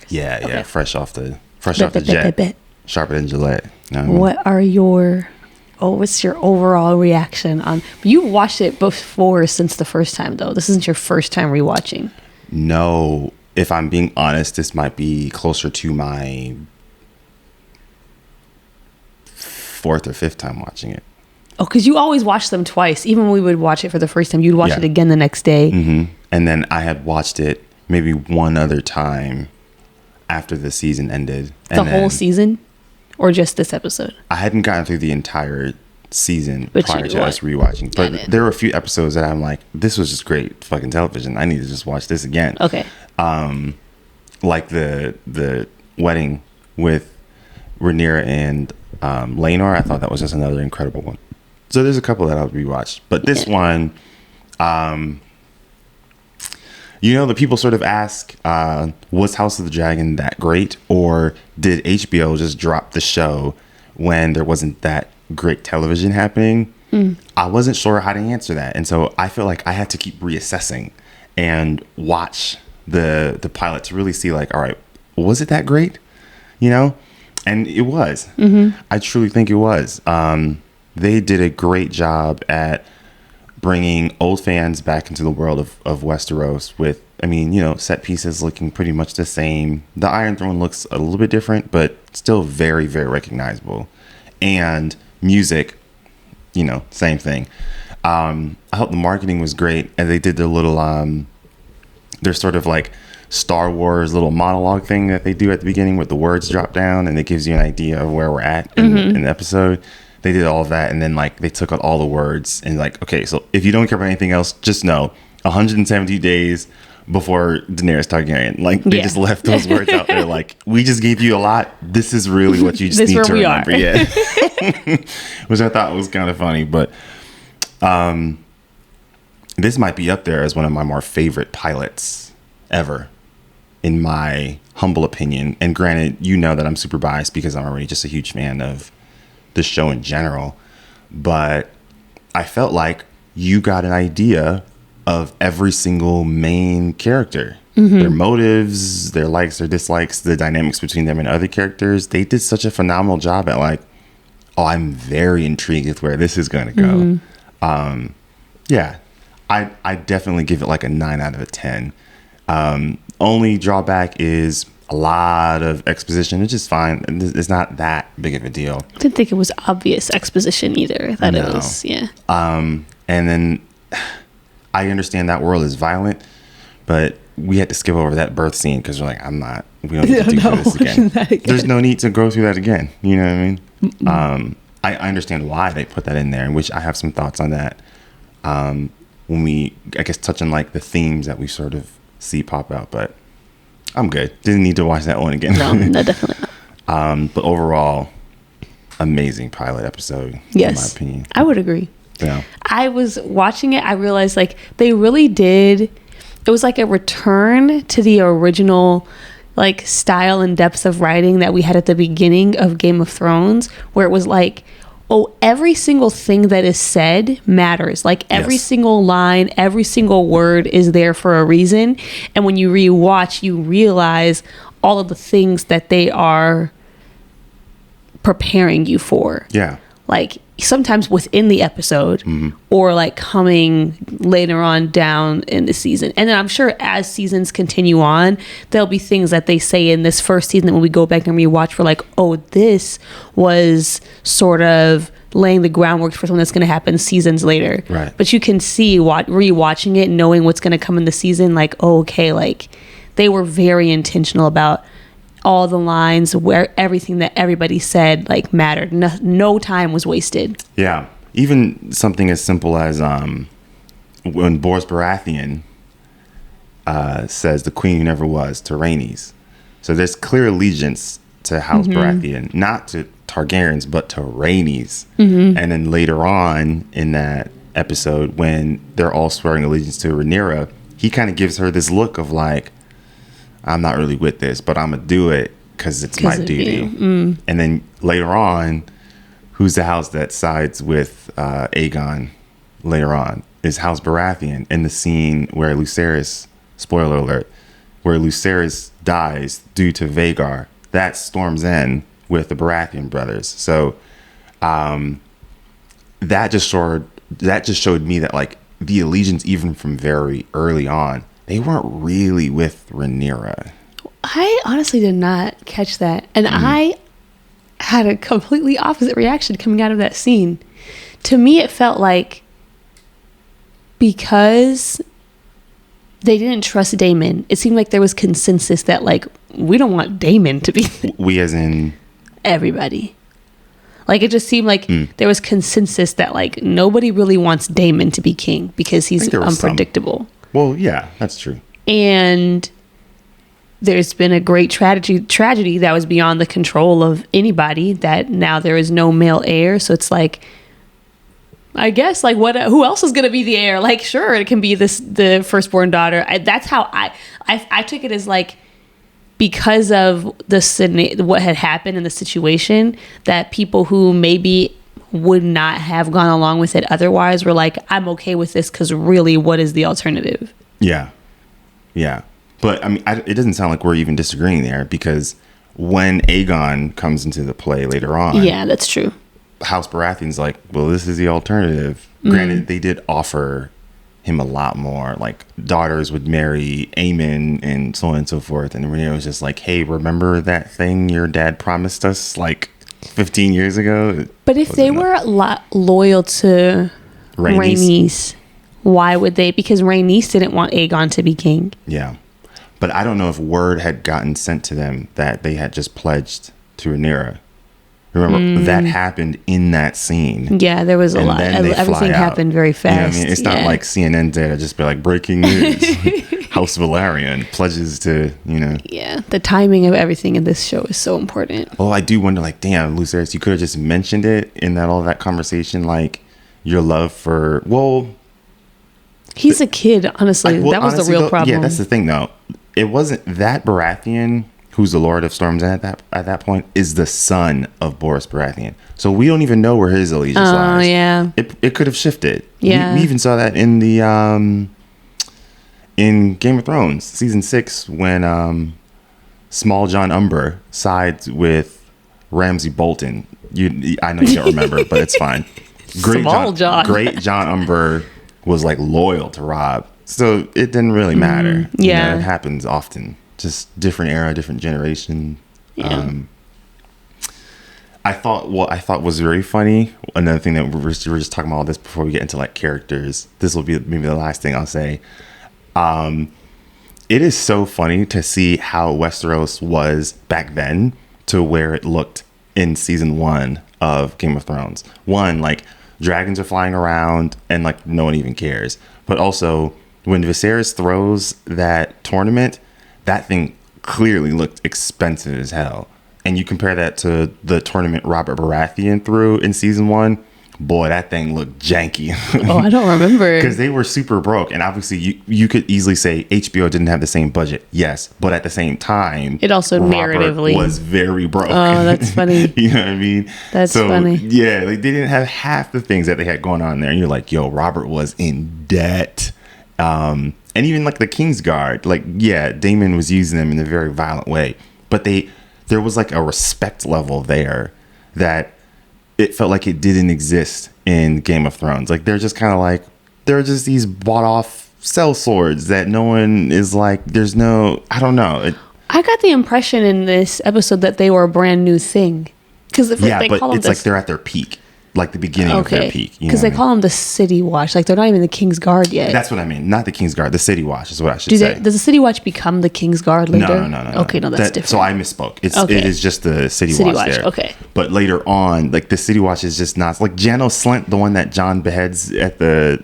Yeah, Okay. fresh off the Bet. jet, sharper than Gillette. You know what I mean? What's your overall reaction on? You watched it before since the first time though. This isn't your first time rewatching. No, if I'm being honest, this might be closer to my fourth or fifth time watching it. Oh, because you always watch them twice. Even when we would watch it for the first time, you'd watch it again the next day. Mm-hmm. And then I had watched it maybe one other time after the season ended. The whole season? Or just this episode? I hadn't gotten through the entire season But prior to us rewatching. But there were a few episodes that I'm like, this was just great fucking television. I need to just watch this again. Okay. Like the wedding with Rhaenyra and Laenor. I thought that was just another incredible one. So there's a couple that I'll rewatch. But this one, the people sort of ask, was House of the Dragon that great? Or did HBO just drop the show when there wasn't that great television happening? I wasn't sure how to answer that. And so I feel like I had to keep reassessing and watch the pilot to really see like, all right, was it that great? And it was. I truly think it was. They did a great job at bringing old fans back into the world of Westeros with, set pieces looking pretty much the same. The Iron Throne looks a little bit different, but still very, very recognizable. And music, same thing. I thought the marketing was great. And they did their little, their sort of like Star Wars little monologue thing that they do at the beginning with the words drop down and it gives you an idea of where we're at in the episode. They did all of that, and then like they took out all the words and like, okay, so if you don't care about anything else, just know 170 days before Daenerys Targaryen. Like they just left those words out there. Like, we just gave you a lot. This is really what you just need to remember. Yeah, which I thought was kind of funny, but this might be up there as one of my more favorite pilots ever, in my humble opinion. And granted, that I'm super biased because I'm already just a huge fan of the show in general, but I felt like you got an idea of every single main character, their motives, their likes, their dislikes, the dynamics between them and other characters. They did such a phenomenal job at like, oh, I'm very intrigued with where this is going to go. I definitely give it like a 9 out of a 10. Only drawback is a lot of exposition, which is fine. It's not that big of a deal. I didn't think it was obvious exposition either. That it was, And then I understand that world is violent, but we had to skip over that birth scene because we're like, we don't need to do this again. There's no need to go through that again. You know what I mean? I understand why they put that in there, in which I have some thoughts on that. When we, I guess, touch on like the themes that we sort of see pop out, but I'm good. Didn't need to watch that one again. No, definitely not. But overall, amazing pilot episode, in my opinion. I would agree. Yeah. I was watching it. I realized like they really did. It was like a return to the original like style and depth of writing that we had at the beginning of Game of Thrones, where it was like, oh, every single thing that is said matters. Like every single line, every single word is there for a reason. And when you rewatch, you realize all of the things that they are preparing you for. Yeah. Like sometimes within the episode or like coming later on down in the season. And then I'm sure as seasons continue on, there'll be things that they say in this first season that when we go back and rewatch, we're like, oh, this was sort of laying the groundwork for something that's going to happen seasons later. Right. But you can see rewatching it, knowing what's going to come in the season, like, oh, okay, like they were very intentional about all the lines, where everything that everybody said like mattered. No time was wasted. Yeah. Even something as simple as when Boris Baratheon says the queen who never was to Rhaenys. So there's clear allegiance to House Baratheon, not to Targaryens, but to Rhaenys. And then later on in that episode, when they're all swearing allegiance to Rhaenyra, he kind of gives her this look of like, I'm not really with this, but I'm going to do it because it's my duty. And then later on, who's the house that sides with Aegon later on is House Baratheon in the scene where Lucerys, spoiler alert, where Lucerys dies due to Vhagar. That's Storm's End with the Baratheon brothers. So that just showed me that like the allegiance, even from very early on, they weren't really with Rhaenyra. I honestly did not catch that. And I had a completely opposite reaction coming out of that scene. To me, it felt like because they didn't trust Daemon, it seemed like there was consensus that like, we don't want Daemon to be... We as in... Everybody. Like, it just seemed like there was consensus that like, nobody really wants Daemon to be king because he's unpredictable. Well, yeah, that's true. And there's been a great tragedy that was beyond the control of anybody, that now there is no male heir. So it's like, I guess, like, who else is going to be the heir? Like, sure, it can be the firstborn daughter. That's how I took it, as like, because of what had happened in the situation, that people who maybe would not have gone along with it otherwise were like, I'm okay with this because really, what is the alternative? Yeah. But I mean, it doesn't sound like we're even disagreeing there, because when Aegon comes into the play later on, yeah, that's true. House Baratheon's like, well, this is the alternative. Granted, they did offer him a lot more, like daughters would marry Aemon and so on and so forth. And Rhaenyra was just like, hey, remember that thing your dad promised us like 15 years ago? But if they were loyal to Rhaenys, why would they? Because Rhaenys didn't want Aegon to be king. Yeah. But I don't know if word had gotten sent to them that they had just pledged to Rhaenyra. Remember, that happened in that scene. Yeah, there was a lot. Everything happened very fast. You know what I mean? It's not like CNN did. Just be like, breaking news. House Valerian pledges to, Yeah, the timing of everything in this show is so important. Well, I do wonder, like, damn, Lucerys, you could have just mentioned it in all that conversation, like, your love for, he's a kid, honestly. That was the real problem. Yeah, that's the thing, though. It wasn't that Baratheon, who's the Lord of Storm's End at that point, is the son of Boris Baratheon. So we don't even know where his allegiance lies. Oh, yeah. It could have shifted. Yeah. We even saw that in the in Game of Thrones, season 6, when Small John Umber sides with Ramsay Bolton. I know you don't remember, but it's fine. Great John Umber was like loyal to Robb. So it didn't really matter. Yeah. It happens often. Just different era, different generation. Yeah. I thought was very funny. Another thing that we're just talking about all this before we get into like characters. This will be maybe the last thing I'll say. It is so funny to see how Westeros was back then to where it looked in season 1 of Game of Thrones. One, like, dragons are flying around and like no one even cares. But also, when Viserys throws that tournament, that thing clearly looked expensive as hell. And you compare that to the tournament Robert Baratheon threw in season 1, boy, that thing looked janky. Oh, I don't remember. Because they were super broke. And obviously, you could easily say HBO didn't have the same budget. Yes. But at the same time, it also Robert narratively was very broke. Oh, that's funny. You know what I mean? That's funny. Yeah, like they didn't have half the things that they had going on there. And you're like, yo, Robert was in debt. And even like the Kingsguard, like, yeah, Daemon was using them in a very violent way. But there was like a respect level there that it felt like it didn't exist in Game of Thrones. Like, they're just kind of like, they're just these bought off cell swords that no one is like, there's no, I don't know. I got the impression in this episode that they were a brand new thing. Because but it's like they're at their peak. Like the beginning of their peak. Because they call them the City Watch. Like, they're not even the King's Guard yet. That's what I mean. Not the King's Guard. The City Watch is what I should say. Does the City Watch become the King's Guard later? No. Okay, no, that's different. So I misspoke. It is just the City Watch there. Okay. But later on, like, the City Watch is just not... Like, Janos Slynt, the one that Jon beheads at the...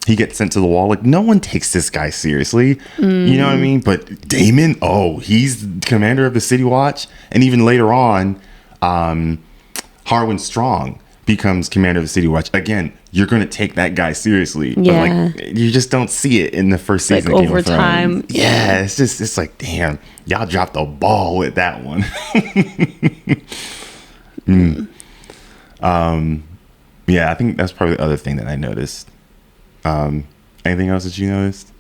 he gets sent to the wall. Like, no one takes this guy seriously. You know what I mean? But Daemon, he's commander of the City Watch. And even later on, Harwin Strong becomes commander of the City Watch. Again, you're going to take that guy seriously. Yeah. But, like, you just don't see it in the first season of Game of Thrones. Over time. Yeah, it's like, damn, y'all dropped the ball with that one. Yeah, I think that's probably the other thing that I noticed. And Anything else that you noticed?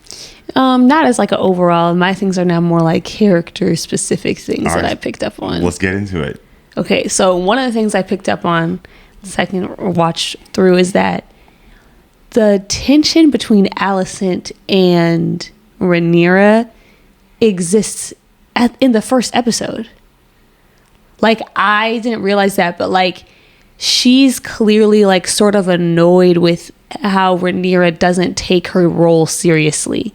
Not as like an overall. My things are now more like character specific things that I picked up on. Let's get into it. Okay, so one of the things I picked up on the second watch through is that the tension between Alicent and Rhaenyra exists in the first episode. Like, I didn't realize that, but like, she's clearly like sort of annoyed with how Rhaenyra doesn't take her role seriously.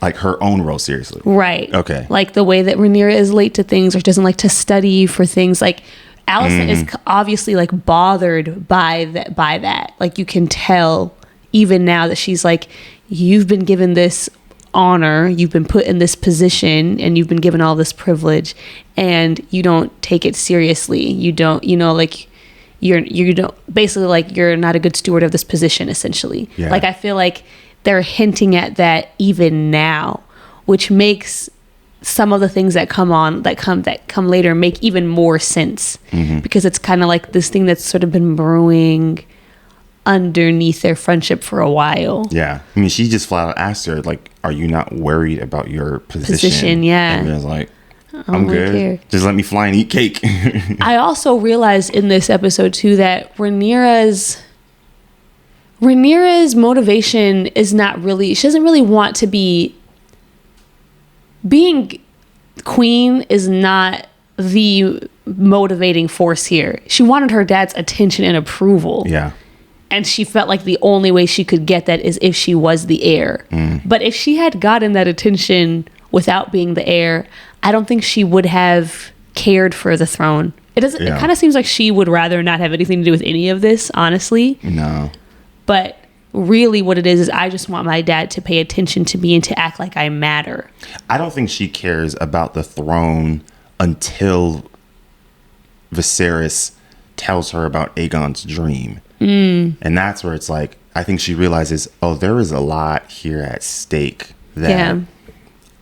Like her own role seriously. Right. Okay. Like the way that Rhaenyra is late to things or doesn't like to study for things. Like Alicent is obviously like bothered by that. Like you can tell even now that she's like, you've been given this honor, you've been put in this position, and you've been given all this privilege, and you don't take it seriously. You don't, like you don't, basically like you're not a good steward of this position, essentially. Yeah. Like I feel like they're hinting at that even now, which makes some of the things that come later make even more sense, because it's kind of like this thing that's sort of been brewing underneath their friendship for a while. Yeah. I mean, she just flat out asked her, like, are you not worried about your position? Yeah. And I was like, I'm good. Care. Just let me fly and eat cake. I also realized in this episode too that Rhaenyra's motivation is not really, she doesn't really want to being queen is not the motivating force here. She wanted her dad's attention and approval. Yeah. And she felt like the only way she could get that is if she was the heir. But if she had gotten that attention without being the heir, I don't think she would have cared for the throne. It kind of seems like she would rather not have anything to do with any of this, honestly. No. But really what it is I just want my dad to pay attention to me and to act like I matter. I don't think she cares about the throne until Viserys tells her about Aegon's dream. And that's where it's like, I think she realizes, oh, there is a lot here at stake that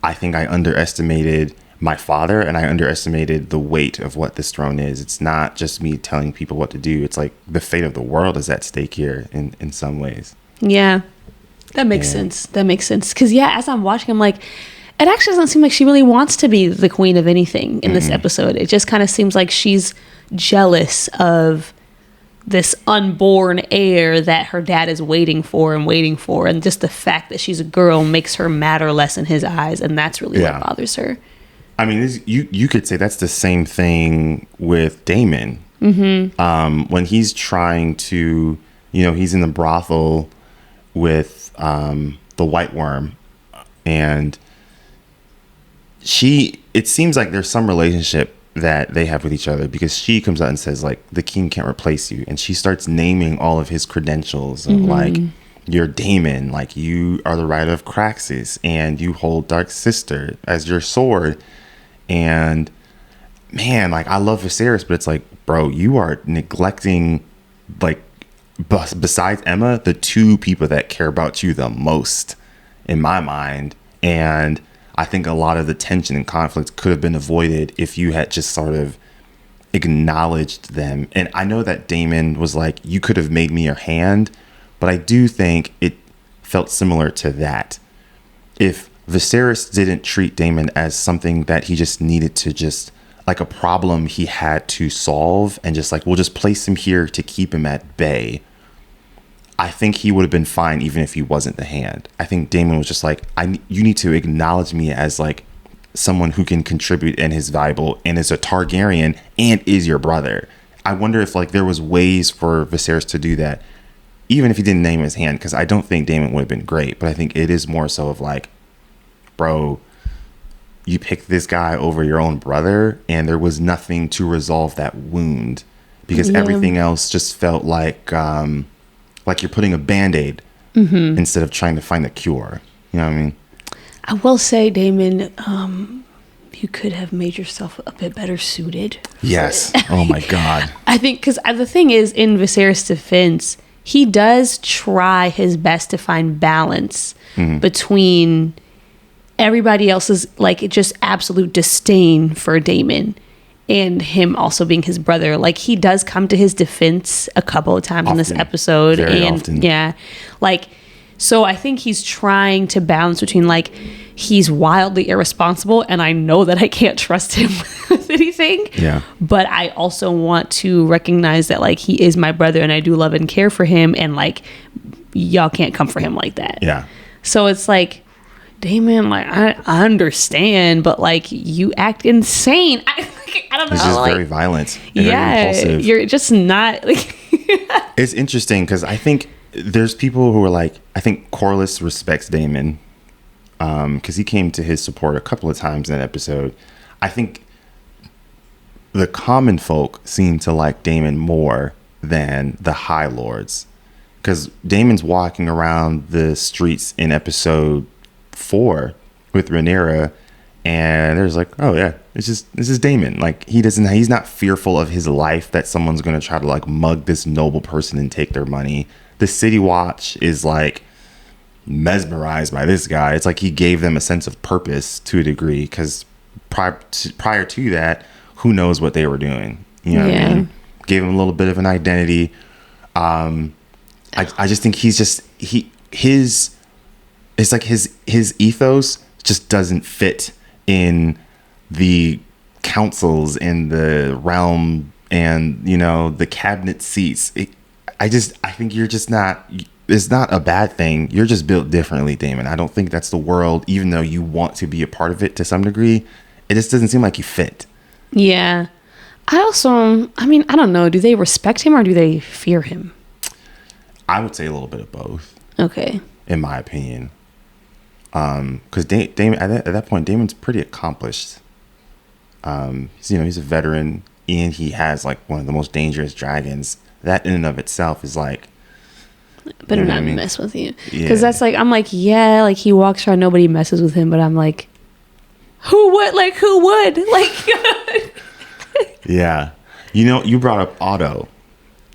I think I underestimated my father, and I underestimated the weight of what this throne is. It's not just me telling people what to do. It's like the fate of the world is at stake here in some ways. Yeah, that makes sense. That makes sense. Because, as I'm watching, I'm like, it actually doesn't seem like she really wants to be the queen of anything in this episode. It just kind of seems like she's jealous of this unborn heir that her dad is waiting for. And just the fact that she's a girl makes her matter less in his eyes. And that's really what bothers her. I mean, you could say that's the same thing with Daemon. When he's trying to, he's in the brothel with the White Worm, and it seems like there's some relationship that they have with each other, because she comes out and says, like, the king can't replace you, and she starts naming all of his credentials of like, you're Daemon, like you are the Rider of Craxus, and you hold Dark Sister as your sword. And man, like, I love Viserys, but it's like, bro, you are neglecting, like, besides Emma, the two people that care about you the most in my mind. And I think a lot of the tension and conflict could have been avoided if you had just sort of acknowledged them. And I know that Daemon was like, you could have made me your hand, but I do think it felt similar to that. If Viserys didn't treat Daemon as something that he just needed to just, like, a problem he had to solve, and just like, we'll just place him here to keep him at bay, I think he would have been fine even if he wasn't the hand. I think Daemon was just like, you need to acknowledge me as like someone who can contribute and is valuable and is a Targaryen and is your brother. I wonder if like there was ways for Viserys to do that, even if he didn't name his hand, because I don't think Daemon would have been great. But I think it is more so of like, bro, you picked this guy over your own brother, and there was nothing to resolve that wound, because everything else just felt like you're putting a Band-Aid instead of trying to find a cure. You know what I mean? I will say, Daemon, you could have made yourself a bit better suited. Yes. Oh my God. I think, because the thing is, in Viserys' defense, he does try his best to find balance between everybody else's like just absolute disdain for Daemon and him also being his brother. Like, he does come to his defense a couple of times in this episode. Very and often. Yeah, like, So I think he's trying to balance between like he's wildly irresponsible and I know that I can't trust him with anything. Yeah. But I also want to recognize that like he is my brother and I do love and care for him and like y'all can't come for him like that. Yeah. So it's like, Damon, like I understand, but like you act insane. I don't know. It's just like, very violent. And very impulsive. You're just not like. It's interesting because I think there's people who are like, I think Corliss respects Damon because he came to his support a couple of times in that episode. I think the common folk seem to like Damon more than the High Lords because Damon's walking around the streets in episode 4 with Rhaenyra, and there's like, oh yeah, this is Damon. Like he's not fearful of his life that someone's gonna try to like mug this noble person and take their money. The City Watch is like mesmerized by this guy. It's like he gave them a sense of purpose to a degree because prior to that, who knows what they were doing? You know what I mean? Gave him a little bit of an identity. I just think it's like his ethos just doesn't fit in the councils and the realm and the cabinet seats. I think you're just not. It's not a bad thing. You're just built differently, Damon. I don't think that's the world. Even though you want to be a part of it to some degree, it just doesn't seem like you fit. Yeah. I don't know. Do they respect him or do they fear him? I would say a little bit of both. Okay. In my opinion. Because Damon at that point, Damon's pretty accomplished. He's a veteran and he has like one of the most dangerous dragons. That in and of itself is like, better not mess with you. Because that's like, I'm like, yeah, like he walks around, nobody messes with him, but I'm like, who would? Like, yeah. You brought up Otto.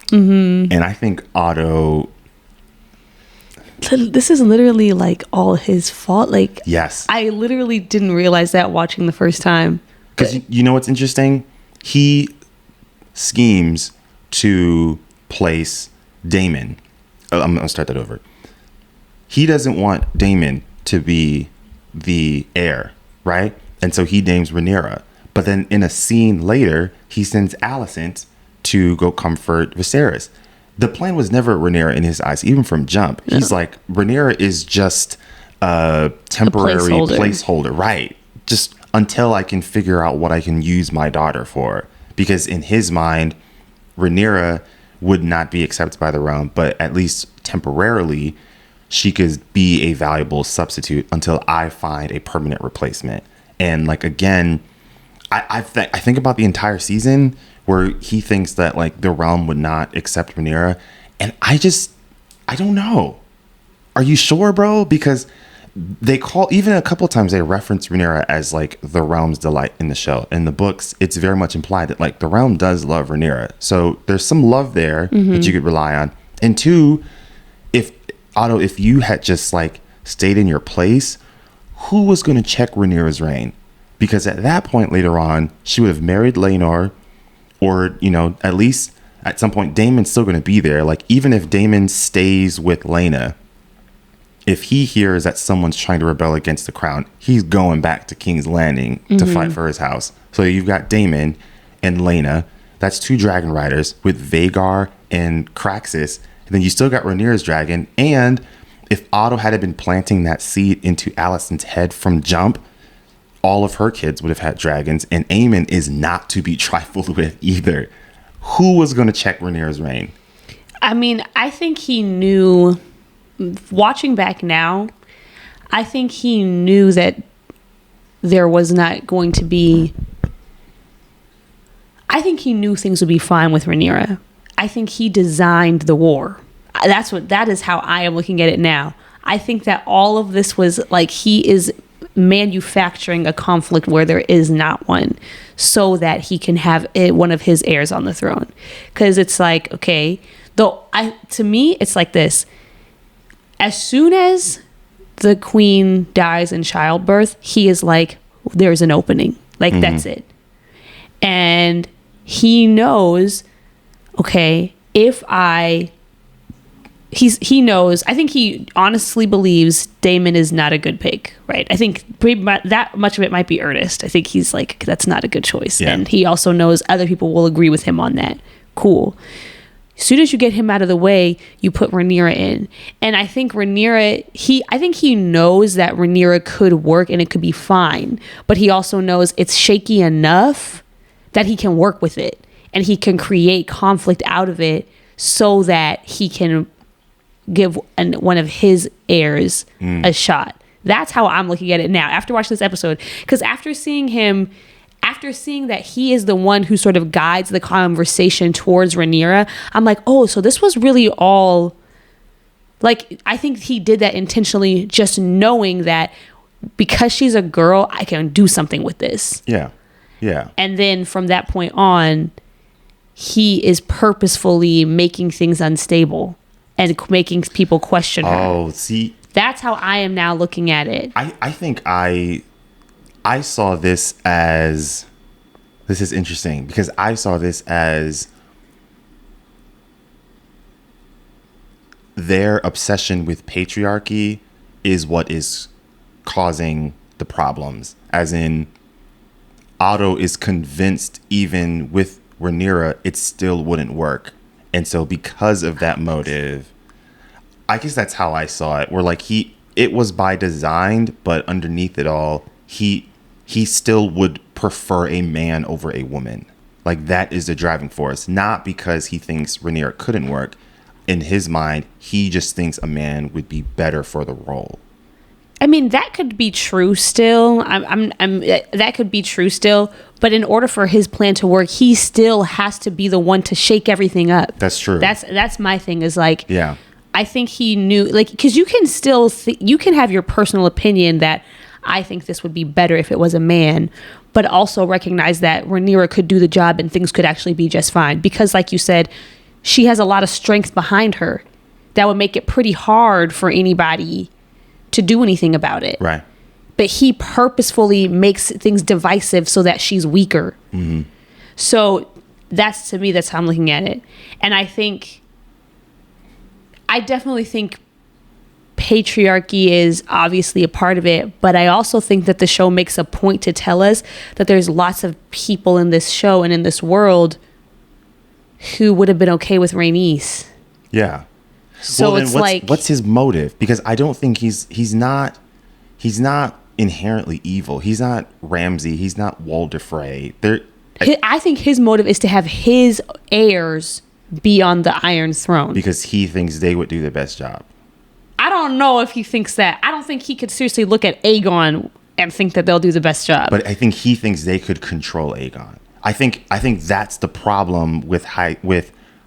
Mm-hmm. And I think Otto, this is literally like all his fault. Like, yes, I literally didn't realize that watching the first time. Because you know what's interesting? He schemes to place Damon. I'm gonna start that over. He doesn't want Damon to be the heir, right? And so he names Rhaenyra. But then in a scene later, he sends Alicent to go comfort Viserys. The plan was never Rhaenyra in his eyes, even from jump. No. He's like, Rhaenyra is just a temporary placeholder, right? Just until I can figure out what I can use my daughter for. Because in his mind, Rhaenyra would not be accepted by the realm, but at least temporarily, she could be a valuable substitute until I find a permanent replacement. And like, again, I think about the entire season where he thinks that like the realm would not accept Rhaenyra. And I don't know. Are you sure, bro? Because even a couple of times they reference Rhaenyra as like the realm's delight in the show. In the books, it's very much implied that like the realm does love Rhaenyra. So there's some love there that you could rely on. And two, if you had just like stayed in your place, who was going to check Rhaenyra's reign? Because at that point later on, she would have married Laenor, or, at least at some point, Daemon's still going to be there. Like, even if Daemon stays with Laena, if he hears that someone's trying to rebel against the crown, he's going back to King's Landing to fight for his house. So you've got Daemon and Laena. That's 2 dragon riders with Vhagar and Craxus. And then you still got Rhaenyra's dragon. And if Otto had been planting that seed into Alicent's head from jump, all of her kids would have had dragons, and Aemon is not to be trifled with either. Who was going to check Rhaenyra's reign? I mean, I think he knew, watching back now, I think he knew that there was not going to be, I think he knew things would be fine with Rhaenyra. I think he designed the war. That is how I am looking at it now. I think that all of this was like, he is manufacturing a conflict where there is not one, so that he can have one of his heirs on the throne. Because it's like, okay, to me it's like this: as soon as the queen dies in childbirth, he is like, there's an opening, like that's it. And he knows, okay, if I he knows. I think he honestly believes Damon is not a good pick, right? I think that much of it might be Ernest. I think he's like, that's not a good choice. Yeah. And he also knows other people will agree with him on that. Cool. As soon as you get him out of the way, you put Rhaenyra in. And I think I think he knows that Rhaenyra could work and it could be fine. But he also knows it's shaky enough that he can work with it. And he can create conflict out of it so that he can give one of his heirs a shot. That's how I'm looking at it now after watching this episode. Because after seeing that he is the one who sort of guides the conversation towards Rhaenyra, I'm like, oh, so this was really all, like, I think he did that intentionally, just knowing that because she's a girl, I can do something with this. Yeah. Yeah. And then from that point on, he is purposefully making things unstable and making people question her. Oh, see. That's how I am now looking at it. I think I saw this as, this is interesting because I saw this as their obsession with patriarchy is what is causing the problems. As in, Otto is convinced even with Rhaenyra, it still wouldn't work. And so because of that motive, I guess that's how I saw it. Where like it was by design, but underneath it all, he still would prefer a man over a woman. Like that is the driving force, not because he thinks Rhaenyra couldn't work. In his mind, he just thinks a man would be better for the role. I mean, that could be true still. That could be true still. But in order for his plan to work, he still has to be the one to shake everything up. That's true. That's my thing is like, yeah. I think he knew, like, because you can still, you can have your personal opinion that I think this would be better if it was a man, but also recognize that Rhaenyra could do the job and things could actually be just fine. Because like you said, she has a lot of strength behind her that would make it pretty hard for anybody to do anything about it. Right. But he purposefully makes things divisive so that she's weaker. Mm-hmm. So that's, to me, that's how I'm looking at it. And I definitely think patriarchy is obviously a part of it, but I also think that the show makes a point to tell us that there's lots of people in this show and in this world who would have been okay with Rhaenys. Yeah. So well, it's what's his motive? Because I don't think he's not inherently evil. He's not Ramsay. He's not Walder Frey. I think his motive is to have his heirs be on the Iron Throne because he thinks they would do the best job. I don't know if he thinks that. I don't think he could seriously look at Aegon and think that they'll do the best job. But I think he thinks they could control Aegon. I think that's the problem with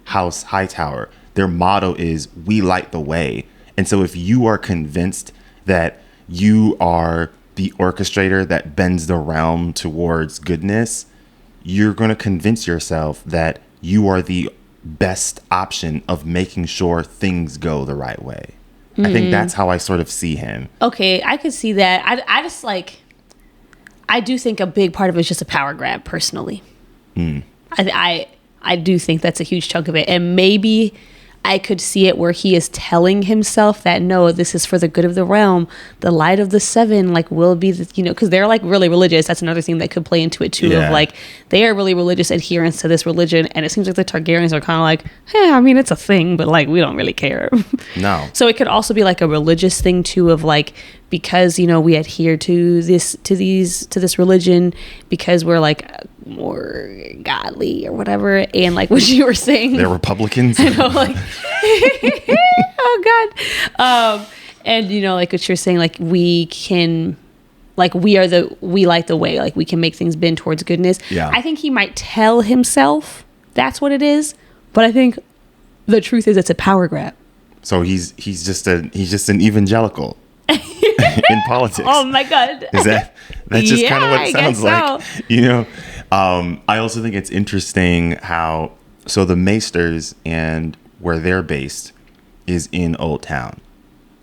House Hightower. Their motto is "We light the way," and so if you are convinced that you are the orchestrator that bends the realm towards goodness, you're going to convince yourself that you are the best option of making sure things go the right way. I think that's how I sort of see him. Okay, I could see that. I just like, I do think a big part of it is just a power grab, personally. I do think that's a huge chunk of it. And maybe I could see it where he is telling himself that, no, this is for the good of the realm. The light of the seven, like, will be, because they're, like, really religious. That's another thing that could play into it, too, yeah. Of, like, they are really religious adherents to this religion. And it seems like the Targaryens are kind of like, I mean, it's a thing, but, like, we don't really care. No. So it could also be, like, a religious thing, too, of, like, because, we adhere to this religion, because we're, like, more godly or whatever, and like what you were saying, they're Republicans. I know, like oh god. And like what you're saying, like we can, like we light the way, like we can make things bend towards goodness. Yeah. I think he might tell himself that's what it is, but I think the truth is it's a power grab. So he's just an evangelical in politics. Oh my god. Is that's just kind of what it sounds like, so. I also think it's interesting how, so the Maesters and where they're based is in Old Town.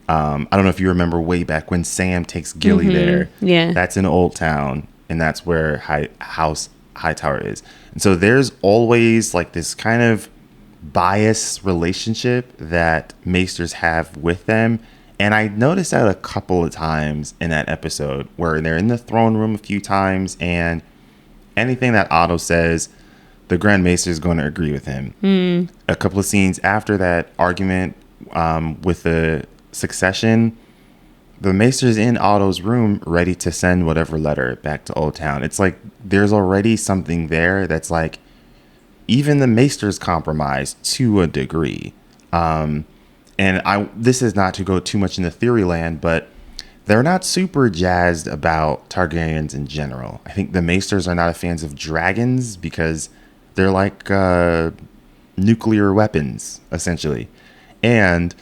I don't know if you remember way back when Sam takes Gilly there. Yeah. That's in Old Town, and that's where House Hightower is. And so there's always like this kind of biased relationship that Maesters have with them. And I noticed that a couple of times in that episode where they're in the throne room a few times, and anything that Otto says, the Grand Maester is going to agree with him. A couple of scenes after that argument with the succession, the Maester's in Otto's room ready to send whatever letter back to Old Town. It's like there's already something there that's like even the Maester's compromised to a degree. And this is not to go too much into theory land, but they're not super jazzed about Targaryens in general. I think the Maesters are not fans of dragons because they're like nuclear weapons, essentially. And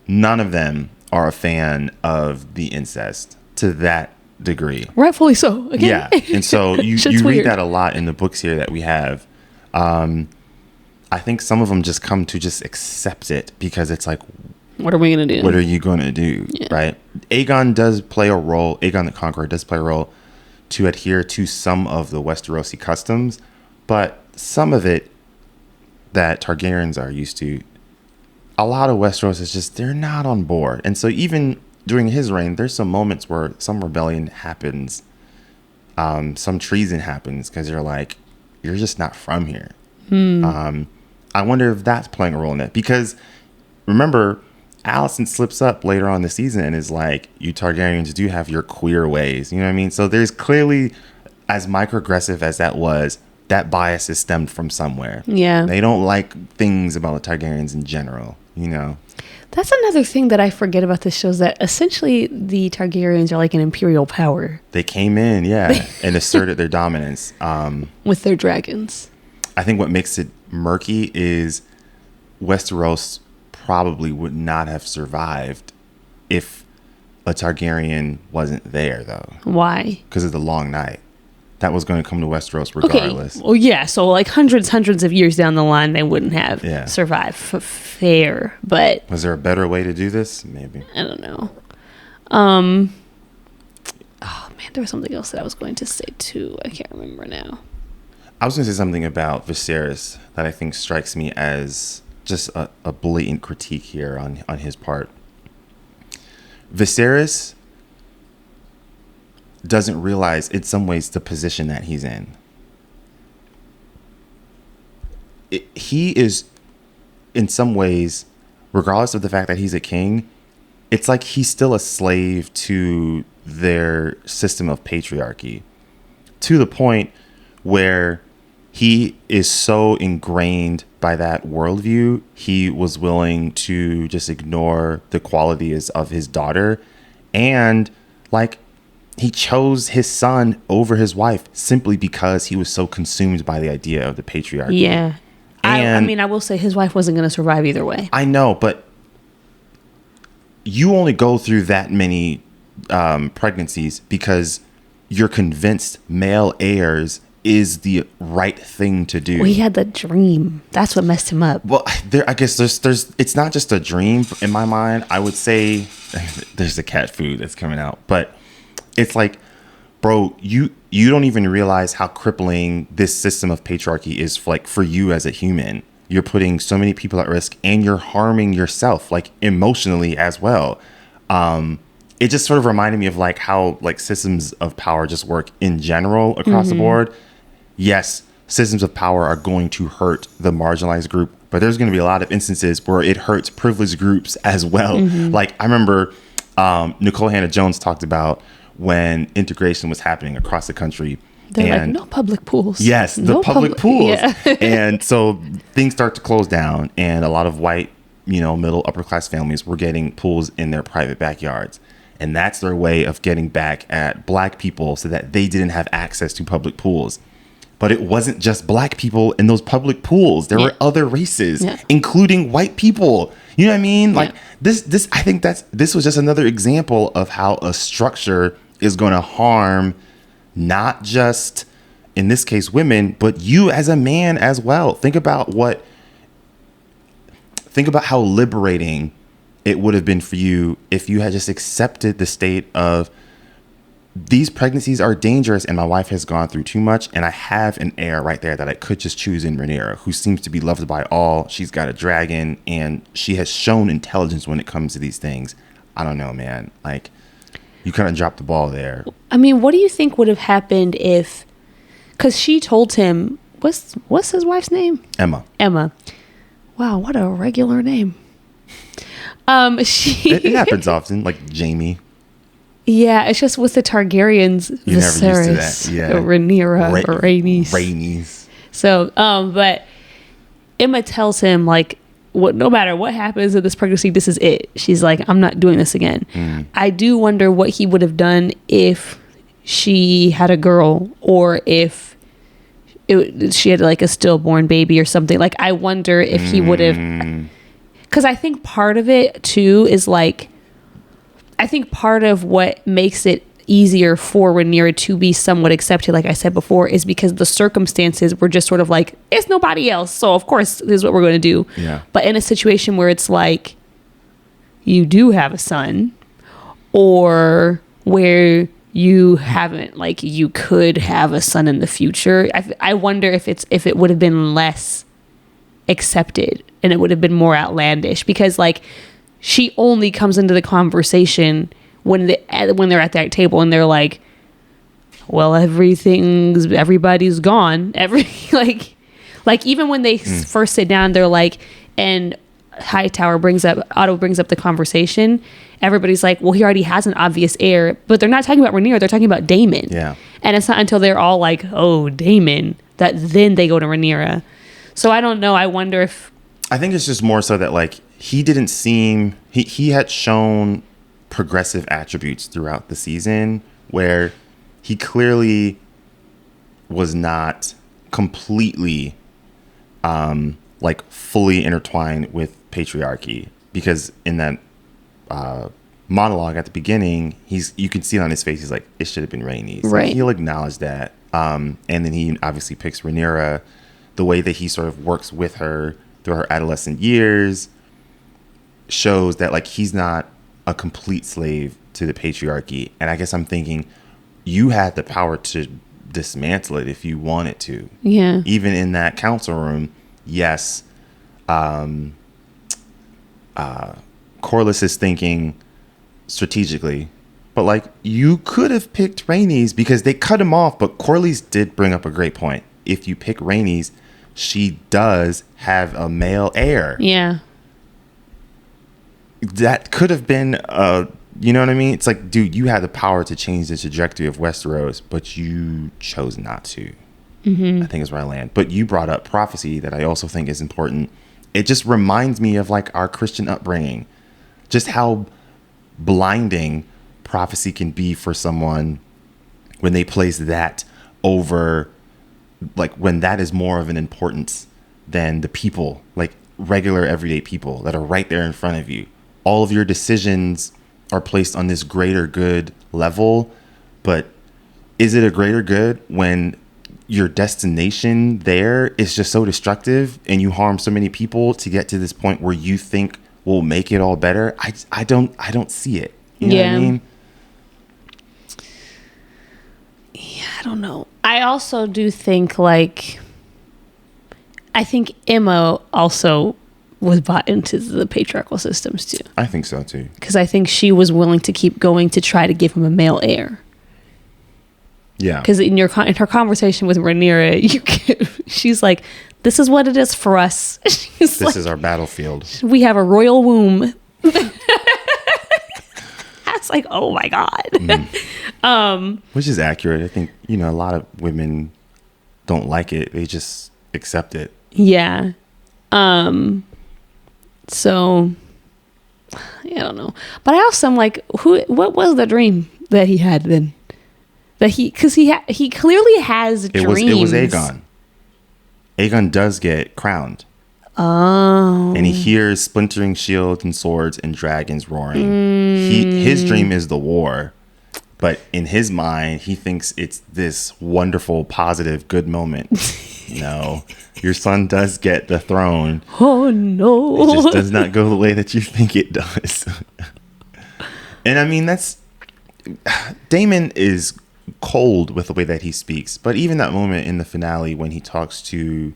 none of them are a fan of the incest to that degree. Rightfully so. Again. Yeah. And so you read that a lot in the books here that we have. I think some of them just come to just accept it because it's like, what are we going to do? What are you going to do? Yeah. Right. Aegon does play a role. Aegon the Conqueror does play a role to adhere to some of the Westerosi customs, but some of it that Targaryens are used to, a lot of Westeros is just, they're not on board. And so even during his reign, there's some moments where some rebellion happens, some treason happens because you're like, you're just not from here. I wonder if that's playing a role in it, because remember, Alicent slips up later on in the season and is like, you Targaryens do have your queer ways. You know what I mean? So there's clearly, as microaggressive as that was, that bias is stemmed from somewhere. Yeah. They don't like things about the Targaryens in general, you know? That's another thing that I forget about this show, is that essentially the Targaryens are like an imperial power. They came in, yeah, and asserted their dominance. With their dragons. I think what makes it murky is Westeros probably would not have survived if a Targaryen wasn't there, though. Why? Because of the Long Night. That was going to come to Westeros regardless. Okay. Well, yeah. So like hundreds of years down the line, they wouldn't have survived. Fair, but was there a better way to do this? Maybe. I don't know. Oh man, there was something else that I was going to say too. I can't remember now. I was going to say something about Viserys that I think strikes me as just a blatant critique here on his part. Viserys doesn't realize in some ways the position that he's in. He is, in some ways, regardless of the fact that he's a king, it's like he's still a slave to their system of patriarchy, to the point where he is so ingrained by that worldview, he was willing to just ignore the qualities of his daughter. And like, he chose his son over his wife simply because he was so consumed by the idea of the patriarchy. Yeah. I mean, I will say his wife wasn't going to survive either way. I know, but you only go through that many pregnancies because you're convinced male heirs is the right thing to do. Well, he had the dream. That's what messed him up. Well, I guess there's it's not just a dream in my mind. I would say there's the cat food that's coming out, but it's like, bro, you don't even realize how crippling this system of patriarchy is like for you as a human. You're putting so many people at risk and you're harming yourself like emotionally as well. It just sort of reminded me of like how like systems of power just work in general across the board. Yes, systems of power are going to hurt the marginalized group, but there's going to be a lot of instances where it hurts privileged groups as well. Like I remember Nicole Hannah-Jones talked about when integration was happening across the country. They're like, no public pools. Yes, no the public pools. Yeah. And so things start to close down, and a lot of white, middle, upper class families were getting pools in their private backyards. And that's their way of getting back at black people so that they didn't have access to public pools. But it wasn't just black people in those public pools. There were other races, including white people. You know what I mean? Like this, I think this was just another example of how a structure is going to harm not just, in this case, women, but you as a man as well. Think about how liberating it would have been for you if you had just accepted the state of these pregnancies are dangerous and my wife has gone through too much, and I have an heir right there that I could just choose in Rhaenyra, who seems to be loved by all. She's got a dragon and she has shown intelligence when it comes to these things. I don't know, man. Like, you kind of dropped the ball there. I mean, what do you think would have happened if, because she told him, what's his wife's name? Emma. Wow, what a regular name. It happens often, like Jamie. Yeah, it's just with the Targaryens, You're never Viserys, used to that. Yeah. Rhaenyra, or Rhaenys. So, but Emma tells him, like, no matter what happens in this pregnancy, this is it. She's like, I'm not doing this again. I do wonder what he would have done if she had a girl, or if she had like a stillborn baby or something. Like, I wonder if he would have, because I think part of it too is like, I think part of what makes it easier for Rhaenyra to be somewhat accepted, like I said before, is because the circumstances were just sort of like, it's nobody else, so of course this is what we're going to do. Yeah. But in a situation where it's like, you do have a son, or where you haven't, like, you could have a son in the future, I wonder if it would have been less accepted and it would have been more outlandish, because like, she only comes into the conversation when they're at that table and they're like, well, everybody's gone. Like even when they first sit down, they're like, and Otto brings up the conversation. Everybody's like, well, he already has an obvious heir, but they're not talking about Rhaenyra. They're talking about Daemon. Yeah. And it's not until they're all like, oh, Daemon, that then they go to Rhaenyra. So I don't know. I wonder if, I think it's just more so that like, he didn't seem, he had shown progressive attributes throughout the season where he clearly was not completely like fully intertwined with patriarchy, because in that monologue at the beginning, you can see it on his face, he's like, it should have been Rhaenys. right? Like, he'll acknowledge that, and then he obviously picks Rhaenyra. The way that he sort of works with her through her adolescent years shows that like, he's not a complete slave to the patriarchy. And I guess I'm thinking, you had the power to dismantle it if you wanted to. Yeah. Even in that council room, yes, Corlys is thinking strategically, but like, you could have picked Rhaenys because they cut him off. But Corlys did bring up a great point. If you pick Rhaenys, she does have a male heir. Yeah. That could have been, you know what I mean? It's like, dude, you had the power to change the trajectory of Westeros, but you chose not to. I think is where I land. But you brought up prophecy that I also think is important. It just reminds me of like our Christian upbringing, just how blinding prophecy can be for someone when they place that over, like when that is more of an importance than the people, like regular everyday people that are right there in front of you. All of your decisions are placed on this greater good level, but is it a greater good when your destination there is just so destructive and you harm so many people to get to this point where you think will make it all better? I don't see it. You know what I mean? Yeah, I don't know. I also do think like, I think Emma also was bought into the patriarchal systems too. I think so too. Because I think she was willing to keep going to try to give him a male heir. Yeah. Because in her conversation with Rhaenyra, she's like, "This is what it is for us." This is our battlefield. We have a royal womb. I was like, "Oh my god." Which is accurate. I think, you know, a lot of women don't like it. They just accept it. Yeah. So I don't know. But I also am like, what was the dream that he had then? That because he clearly has dreams. It was Aegon. Aegon does get crowned. Oh. And he hears splintering shields and swords and dragons roaring. His dream is the war. But in his mind, he thinks it's this wonderful, positive, good moment. No. Your son does get the throne. Oh, no. It just does not go the way that you think it does. And I mean, Damon is cold with the way that he speaks, but even that moment in the finale when he talks to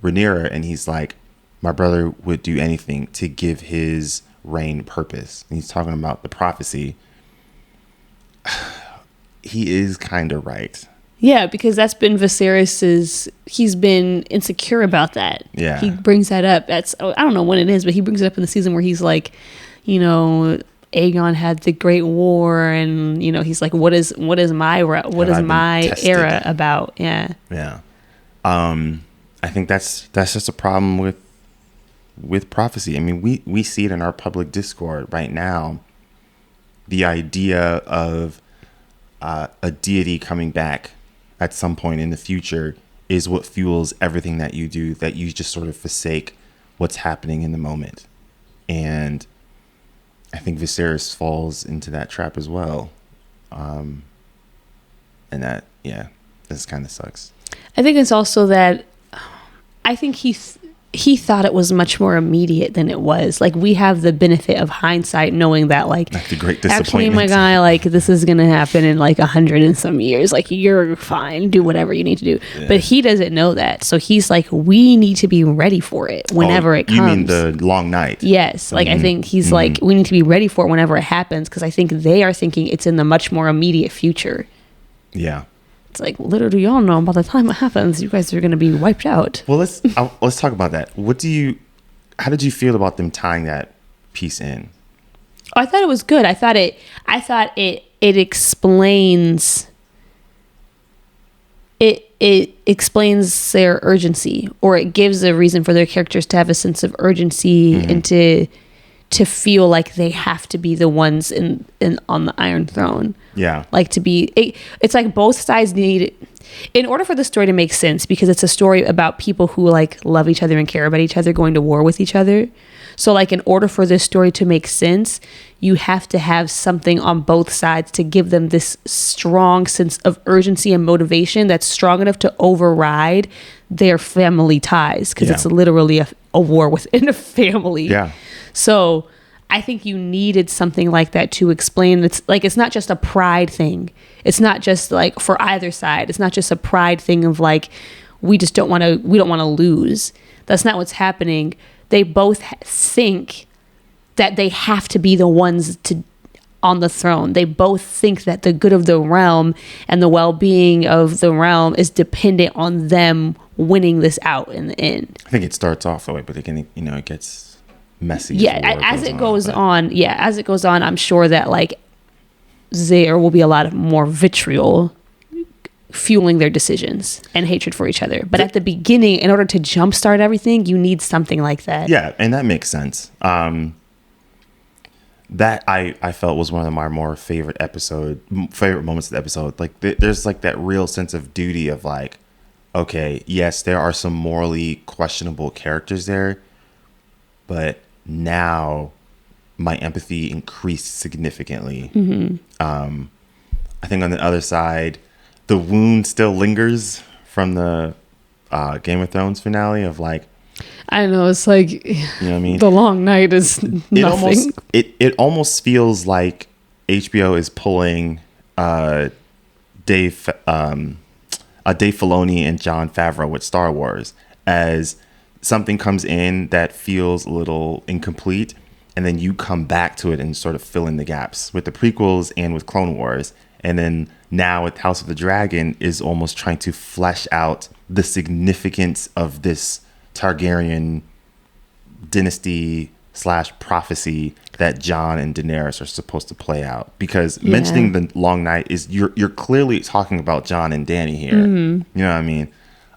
Rhaenyra and he's like, my brother would do anything to give his reign purpose, and he's talking about the prophecy. He is kind of right. Yeah, because that's been Viserys's. He's been insecure about that. Yeah, he brings that up. I don't know when it is, but he brings it up in the season where he's like, Aegon had the Great War, and he's like, what is my era about? Yeah. I think that's just a problem with prophecy. I mean, we see it in our public discord right now. The idea of a deity coming back at some point in the future is what fuels everything that you do, that you just sort of forsake what's happening in the moment. And I think Viserys falls into that trap as well. And that, this kind of sucks. I think it's also that I think he thought it was much more immediate than it was. Like, we have the benefit of hindsight, knowing that, like the great disappointment. Actually, my guy, like, this is gonna happen in like 100 and some years. Like, you're fine, do whatever you need to do. Yeah. But he doesn't know that, so he's like, we need to be ready for it whenever it comes. You mean the long night? Yes. Like, I think he's like, we need to be ready for it whenever it happens, because I think they are thinking it's in the much more immediate future. Yeah. It's like, little do y'all know, by the time it happens, you guys are going to be wiped out. Well, let's talk about that. How did you feel about them tying that piece in? Oh, I thought it was good. I thought it explains it explains their urgency, or it gives a reason for their characters to have a sense of urgency and to feel like they have to be the ones on the Iron Throne. Yeah. Like, it's like both sides need, in order for the story to make sense, because it's a story about people who like love each other and care about each other going to war with each other. So like, in order for this story to make sense, you have to have something on both sides to give them this strong sense of urgency and motivation that's strong enough to override their family ties, because it's literally a war within a family. Yeah. So I think you needed something like that to explain. It's not just a pride thing. It's not just like for either side. It's not just a pride thing of like, we don't want to lose. That's not what's happening. They both think that they have to be the ones on the throne. They both think that the good of the realm and the well-being of the realm is dependent on them winning this out in the end. I think it starts off that way, but again, it gets messy. Yeah, as it goes on, I'm sure that like there will be a lot of more vitriol fueling their decisions and hatred for each other. But at the beginning, in order to jumpstart everything, you need something like that. Yeah, and that makes sense. That I felt was one of my more favorite moments of the episode. Like, there's like that real sense of duty of like, okay, yes, there are some morally questionable characters there, but now my empathy increased significantly. I think on the other side, the wound still lingers from the Game of Thrones finale of like, I don't know, it's like, you know what I mean? The long night is nothing. It almost feels like HBO is pulling Dave Filoni and Jon Favreau with Star Wars, as something comes in that feels a little incomplete, and then you come back to it and sort of fill in the gaps with the prequels and with Clone Wars. And then now with House of the Dragon is almost trying to flesh out the significance of this Targaryen dynasty / prophecy that Jon and Daenerys are supposed to play out. Because mentioning the long night is you're clearly talking about Jon and Dany here. You know what I mean?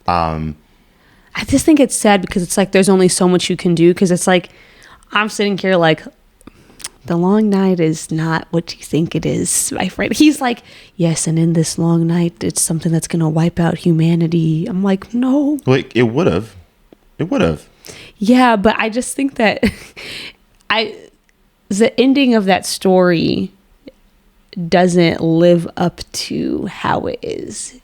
I just think it's sad because it's like there's only so much you can do, because it's like I'm sitting here like, the long night is not what you think it is, my friend. He's like, yes, and in this long night, it's something that's going to wipe out humanity. I'm like, no. Well, it would have. It would have. Yeah, but I just think that the ending of that story doesn't live up to how it is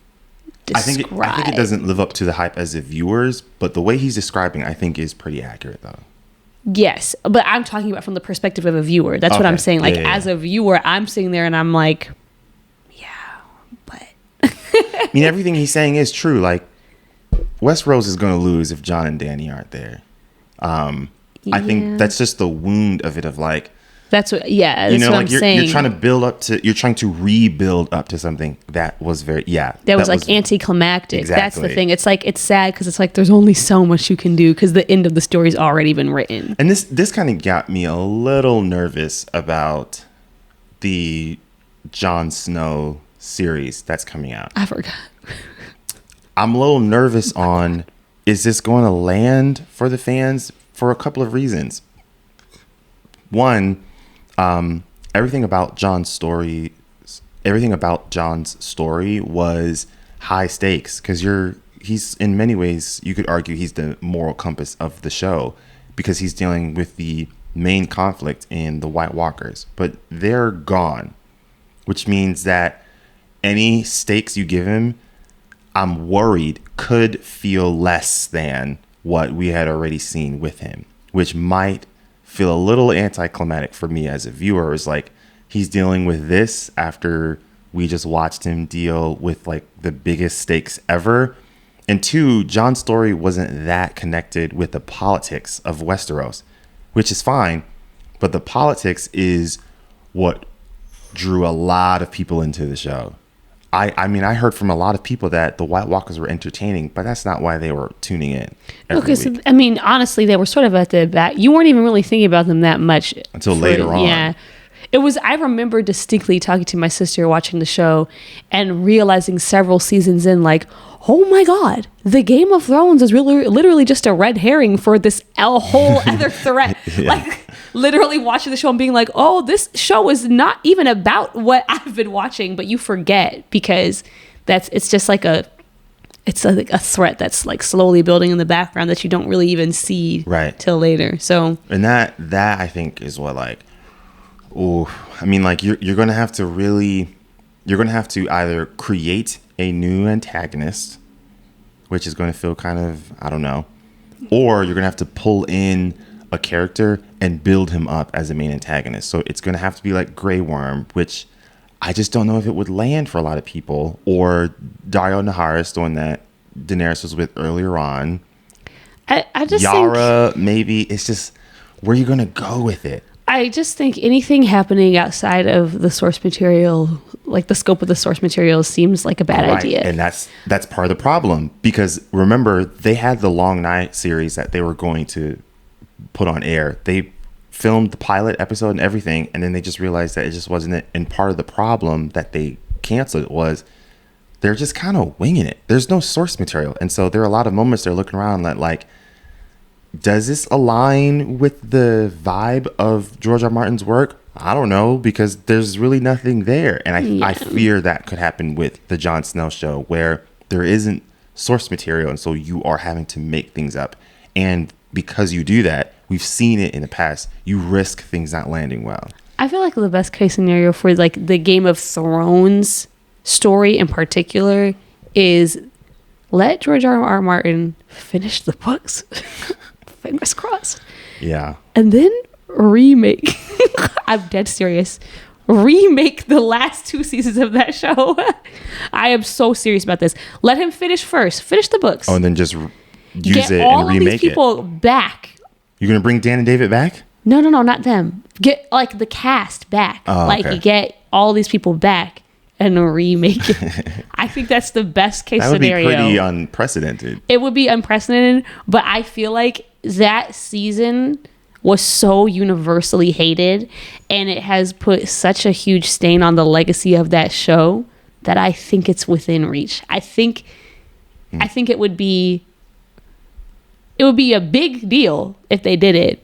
described. I think it doesn't live up to the hype as the viewers, but the way he's describing, I think, is pretty accurate, though. Yes, but I'm talking about from the perspective of a viewer. That's what I'm saying. Like, as a viewer, I'm sitting there and I'm like, yeah, but. I mean, everything he's saying is true. Like, Westeros is going to lose if Jon and Dany aren't there. I think that's just the wound of it, of like, that's what, yeah, that's what I'm saying. You're trying to you're trying to rebuild up to something that was that was like anticlimactic. Exactly. That's the thing. It's like, it's sad because it's like there's only so much you can do because the end of the story's already been written. And this kind of got me a little nervous about the Jon Snow series that's coming out. I forgot. I'm a little nervous on, is this going to land for the fans for a couple of reasons. One, everything about Jon's story was high stakes because he's in many ways, you could argue he's the moral compass of the show because he's dealing with the main conflict in the White Walkers, but they're gone, which means that any stakes you give him, I'm worried could feel less than what we had already seen with him, which might feel a little anticlimactic for me as a viewer. Is like, he's dealing with this after we just watched him deal with like the biggest stakes ever. And two, Jon's story wasn't that connected with the politics of Westeros, which is fine. But the politics is what drew a lot of people into the show. I mean, I heard from a lot of people that the White Walkers were entertaining, but that's not why they were tuning in every week. I mean, honestly, they were sort of at the back. You weren't even really thinking about them that much. Until later on. Yeah. I remember distinctly talking to my sister watching the show and realizing several seasons in, like, oh my God, the Game of Thrones is really literally just a red herring for this whole other threat. Yeah. Like, literally watching the show and being like, oh, this show is not even about what I've been watching, but you forget because it's just like a threat that's like slowly building in the background that you don't really even see till later. So, and that I think is what, like, I mean, like, you're going to have to either create a new antagonist, which is going to feel kind of, I don't know, or you're going to have to pull in a character and build him up as a main antagonist. So it's going to have to be like Grey Worm, which I just don't know if it would land for a lot of people, or Dario Naharis, the one that Daenerys was with earlier on. I just Yara, maybe. It's just, where are you going to go with it? I just think anything happening outside of the source material, like the scope of the source material, seems like a bad idea. And that's part of the problem, because remember, they had the Long Night series that they were going to put on air. They filmed the pilot episode and everything, and then they just realized that it just wasn't it. And part of the problem that they canceled was they're just kind of winging it. There's no source material. And so there are a lot of moments they're looking around that, like, does this align with the vibe of George R. Martin's work? I don't know, because there's really nothing there. And I fear that could happen with the Jon Snow show, where there isn't source material, and so you are having to make things up. And because you do that, we've seen it in the past, you risk things not landing well. I feel like the best case scenario for like the Game of Thrones story in particular is let George R. Martin finish the books. Fingers crossed. Yeah. And then remake. I'm dead serious. Remake the last 2 seasons of that show. I am so serious about this. Let him finish first. Finish the books. Oh, and then just use Get it all and remake of these people back. You're going to bring Dan and David back? No, not them. Get like the cast back. Okay. Get all these people back and remake it. I think that's the best case scenario. That would be pretty unprecedented. It would be unprecedented, but I feel like that season was so universally hated, and it has put such a huge stain on the legacy of that show that I think it's within reach. I think it would be a big deal if they did it,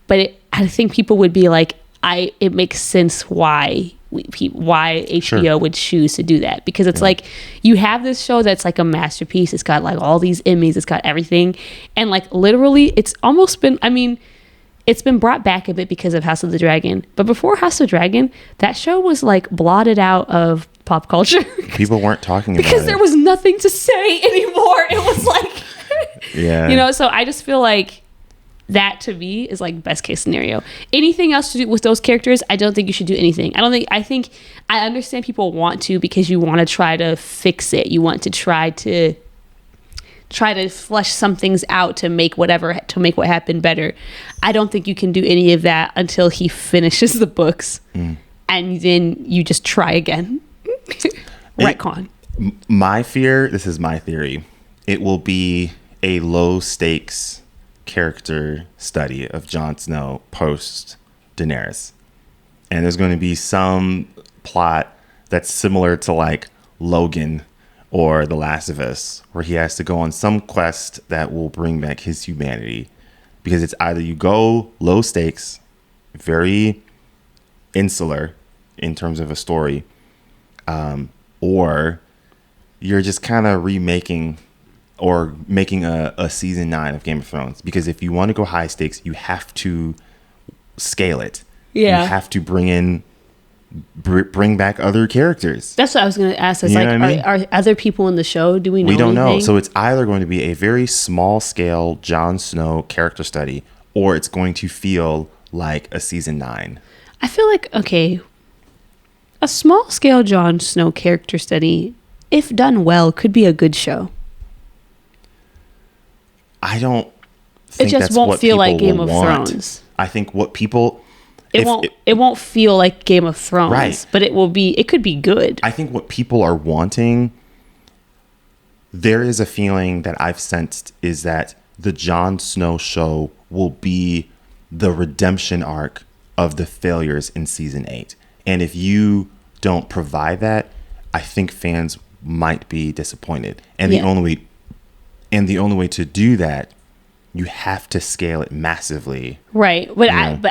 but I think people would be like, it makes sense why HBO would choose to do that, because it's like you have this show that's like a masterpiece. It's got like all these Emmys, it's got everything, and like literally it's almost been, it's been brought back a bit because of House of the Dragon, but before House of the Dragon, that show was like blotted out of pop culture. People weren't talking about it because there was nothing to say anymore. It was like so I just feel like that to me is like best case scenario. Anything else to do with those characters, I don't think you should do anything. I think I understand people want to, because you want to try to fix it. You want to try to flesh some things out to make what happened better. I don't think you can do any of that until he finishes the books, and then you just try again. Retcon. This is my theory. It will be a low stakes character study of Jon Snow post Daenerys, and there's going to be some plot that's similar to like Logan or The Last of Us, where he has to go on some quest that will bring back his humanity, because it's either you go low stakes, very insular in terms of a story, or you're just kind of remaking or making a season 9 of Game of Thrones. Because if you want to go high stakes, you have to scale it. Yeah. You have to bring back other characters. That's what I was going to ask. It's You like, know what I mean? are other people in the show? Do we know We don't know. anything? So it's either going to be a very small scale Jon Snow character study, or it's going to feel like a season 9. I feel like, okay, a small scale Jon Snow character study, if done well, could be a good show. I don't think It just that's won't what feel like people Game will of want. Thrones. I think what people... It won't feel like Game of Thrones, Right. but it could be good. I think what people are wanting, there is a feeling that I've sensed, is that the Jon Snow show will be the redemption arc of the failures in season 8. And if you don't provide that, I think fans might be disappointed. And the only way to do that, you have to scale it massively. Right. But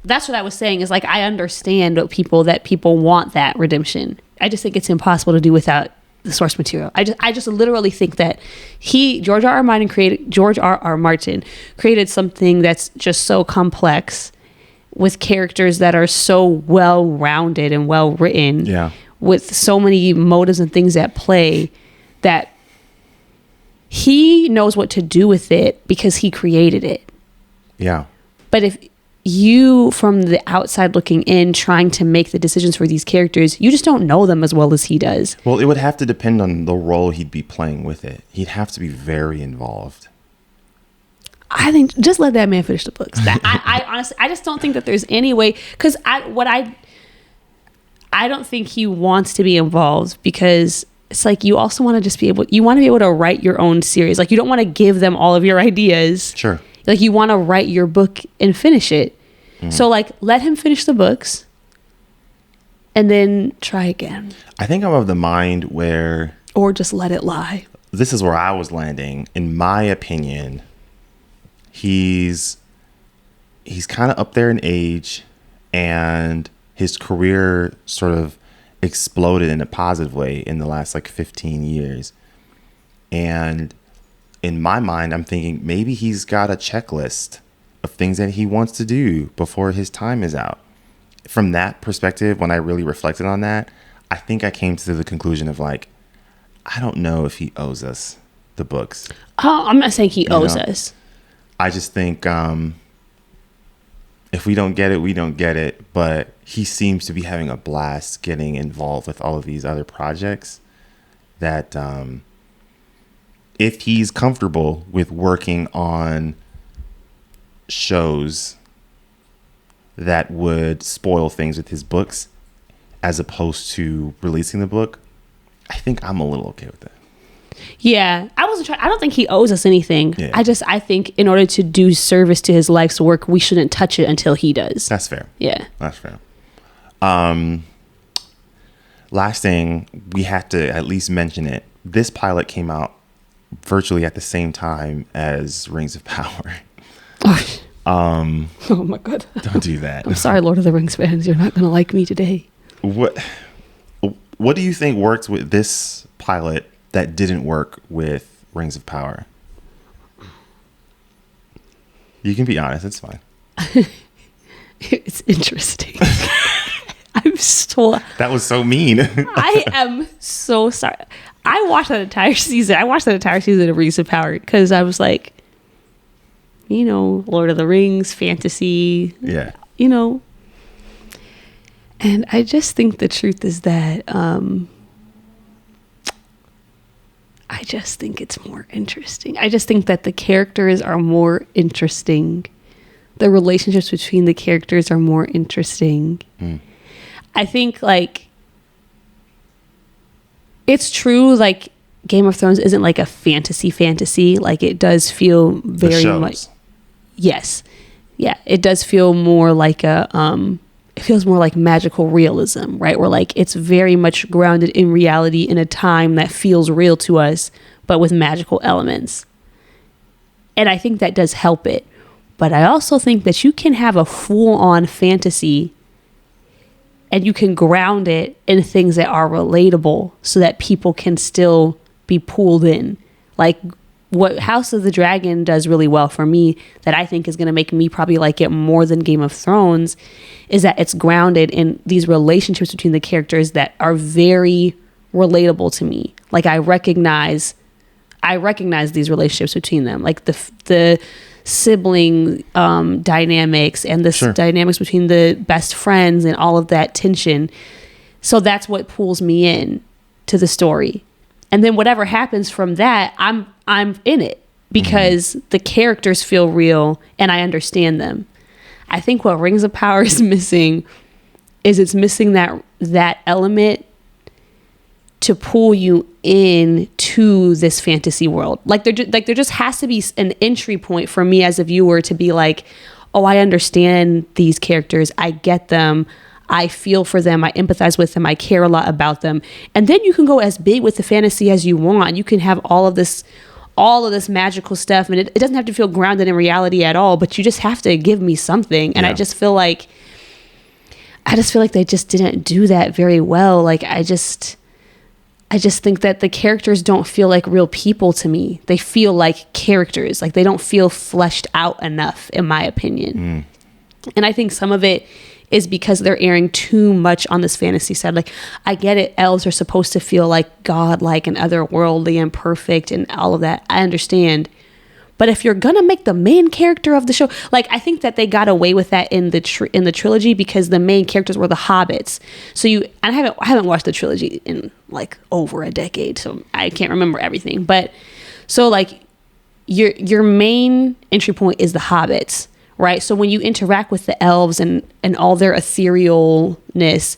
that's what I was saying, is like, I understand that people want that redemption. I just think it's impossible to do without the source material. I just literally think that George R. R. Martin created something that's just so complex, with characters that are so well rounded and well written. Yeah. With so many motives and things at play, that he knows what to do with it because he created it. Yeah. But if you, from the outside looking in, trying to make the decisions for these characters, you just don't know them as well as he does. Well, it would have to depend on the role he'd be playing with it. He'd have to be very involved. I think just let that man finish the books. I honestly, I just don't think that there's any way, because I don't think he wants to be involved, because it's like, you also want to just be able to write your own series. Like, you don't want to give them all of your ideas. Sure. Like, you want to write your book and finish it. So like, let him finish the books and then try again. I think I'm of the mind where... Or just let it lie. This is where I was landing. In my opinion, he's kind of up there in age, and his career sort of exploded in a positive way in the last like 15 years. And in my mind, I'm thinking maybe he's got a checklist of things that he wants to do before his time is out. From that perspective, when I really reflected on that, I think I came to the conclusion of like, I don't know if he owes us the books. Oh, I'm not saying he owes us. I just think if we don't get it, we don't get it. But he seems to be having a blast getting involved with all of these other projects that if he's comfortable with working on shows that would spoil things with his books as opposed to releasing the book, I think I'm a little okay with that. Yeah, I don't think he owes us anything. Yeah. I think in order to do service to his life's work, we shouldn't touch it until he does. That's fair. Yeah. That's fair. Last thing, we have to at least mention it. This pilot came out virtually at the same time as Rings of Power. Oh my God. Don't do that. I'm sorry, Lord of the Rings fans. You're not going to like me today. What do you think worked with this pilot that didn't work with Rings of Power? You can be honest. It's fine. It's interesting. That was so mean. I am so sorry. I watched that entire season. of Rings of Power because I was like, Lord of the Rings, fantasy. Yeah. And I just think the truth is that I just think it's more interesting. I just think that the characters are more interesting. The relationships between the characters are more interesting. I think it's true, Game of Thrones isn't like a fantasy. Like, it does feel very much. Yes. Yeah. It does feel more like it feels more like magical realism, right? Where it's very much grounded in reality in a time that feels real to us, but with magical elements. And I think that does help it. But I also think that you can have a full-on fantasy and you can ground it in things that are relatable so that people can still be pulled in. Like what House of the Dragon does really well for me, that I think is going to make me probably like it more than Game of Thrones, is that it's grounded in these relationships between the characters that are very relatable to me. Like I recognize these relationships between them, like the sibling dynamics and the dynamics between the best friends and all of that tension. So that's what pulls me in to the story. And then whatever happens from that, I'm in it because the characters feel real and I understand them. I think what Rings of Power is missing is it's missing that element to pull you in to this fantasy world. Like there just has to be an entry point for me as a viewer to be like, oh, I understand these characters. I get them. I feel for them. I empathize with them. I care a lot about them. And then you can go as big with the fantasy as you want. You can have all of this magical stuff. And it doesn't have to feel grounded in reality at all, but you just have to give me something. And I just feel like they just didn't do that very well. Like I just think that the characters don't feel like real people to me. They feel like characters. Like they don't feel fleshed out enough, in my opinion. And I think some of it is because they're airing too much on this fantasy side. Like, I get it. Elves are supposed to feel like godlike and otherworldly and perfect and all of that. I understand. But if you're going to make the main character of the show, like, I think that they got away with that in the trilogy because the main characters were the hobbits. So I haven't watched the trilogy in like over a decade, so I can't remember everything. But so like your main entry point is the hobbits, right? So when you interact with the elves and all their etherealness,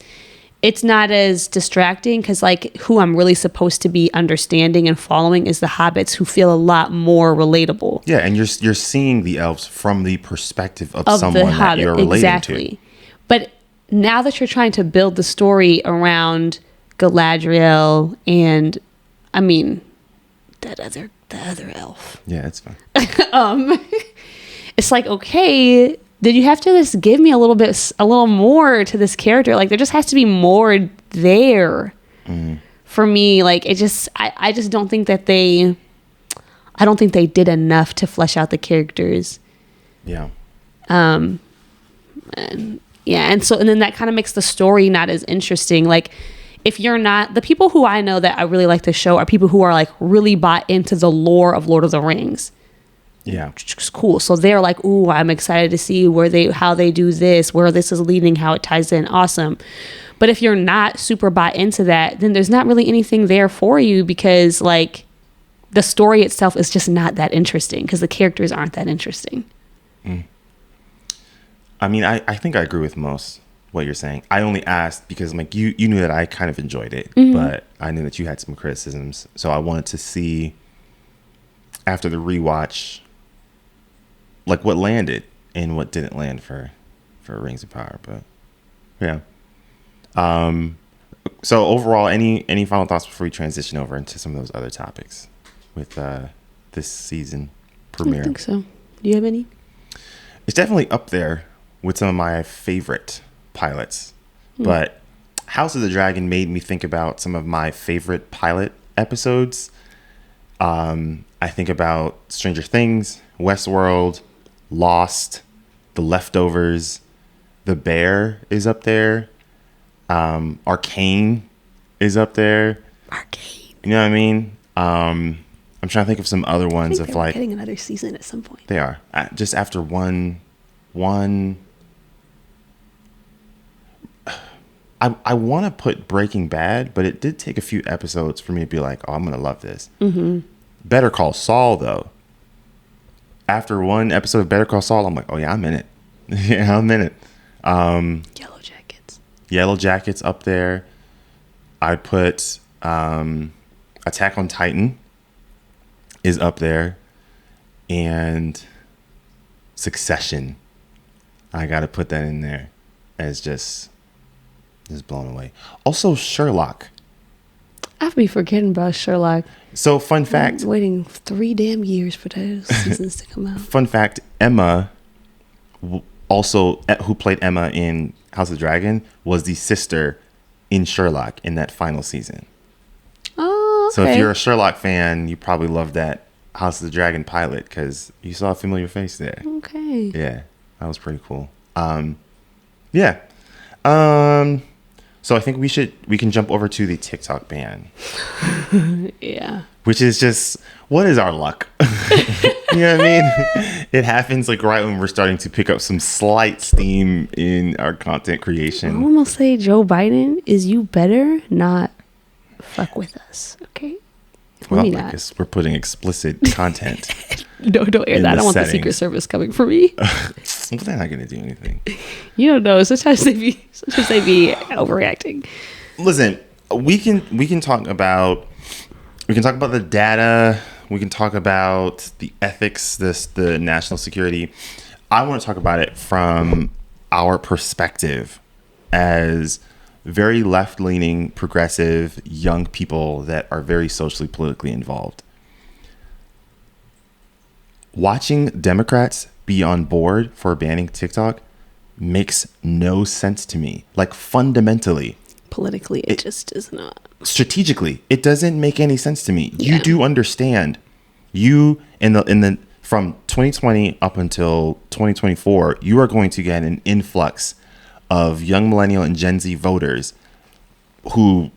it's not as distracting because like who I'm really supposed to be understanding and following is the hobbits, who feel a lot more relatable. Yeah, and you're seeing the elves from the perspective of someone that you're relating to. But now that you're trying to build the story around Galadriel and, I mean, the other elf. Yeah, it's fine. It's like, okay, did you have to just give me a little more to this character? Like, there just has to be more there for me. Like, I just don't think that I don't think they did enough to flesh out the characters. Yeah. And then that kind of makes the story not as interesting. Like, if you're not, the people who I know that I really like the show are people who are like really bought into the lore of Lord of the Rings. Yeah. Which is cool. So they're like, ooh, I'm excited to see how they do this, where this is leading, how it ties in. Awesome. But if you're not super bought into that, then there's not really anything there for you because like the story itself is just not that interesting because the characters aren't that interesting. I mean, I think I agree with most what you're saying. I only asked because like you knew that I kind of enjoyed it, but I knew that you had some criticisms. So I wanted to see after the rewatch like what landed and what didn't land for Rings of Power. But yeah. So overall, any final thoughts before we transition over into some of those other topics with this season premiere? I think so. Do you have any? It's definitely up there with some of my favorite pilots. But House of the Dragon made me think about some of my favorite pilot episodes. I think about Stranger Things, Westworld, Lost, The Leftovers, The Bear is up there. Arcane is up there. Arcane. You know what I mean? I'm trying to think of some other I ones think of they're like getting another season at some point. they are just after one. I want to put Breaking Bad, but it did take a few episodes for me to be like, oh, I'm gonna love this. Mm-hmm. Better Call Saul, though. After one episode of Better Call Saul, I'm like, oh yeah, I'm in it. Yeah, I'm in it. Yellow Jackets. Yellow Jackets up there. I put Attack on Titan is up there, and Succession. I got to put that in there as just blown away. Also, Sherlock. I've been forgetting about Sherlock. So, fun fact. I'm waiting 3 damn years for those seasons to come out. Fun fact, Emma, also who played Emma in House of the Dragon, was the sister in Sherlock in that final season. Oh, okay. So if you're a Sherlock fan, you probably love that House of the Dragon pilot because you saw a familiar face there. Okay. Yeah, that was pretty cool. Yeah. So I think we can jump over to the TikTok ban. Yeah. Which is just, what is our luck? You know what I mean? It happens like right when we're starting to pick up some slight steam in our content creation. I'm gonna say Joe Biden is you better not fuck with us, okay? Well, I guess we're putting explicit content. No, don't air that. I don't want the Secret Service coming for me. Well, they're not gonna do anything. You don't know. Sometimes they be overreacting. Listen, we can talk about the data. We can talk about the ethics, the national security. I want to talk about it from our perspective as very left-leaning, progressive, young people that are very socially, politically involved. Watching Democrats be on board for banning TikTok makes no sense to me. Like, fundamentally. Politically, it just is not. Strategically, it doesn't make any sense to me. Yeah. You do understand. You in the from 2020 up until 2024, you are going to get an influx of young millennial and Gen Z voters who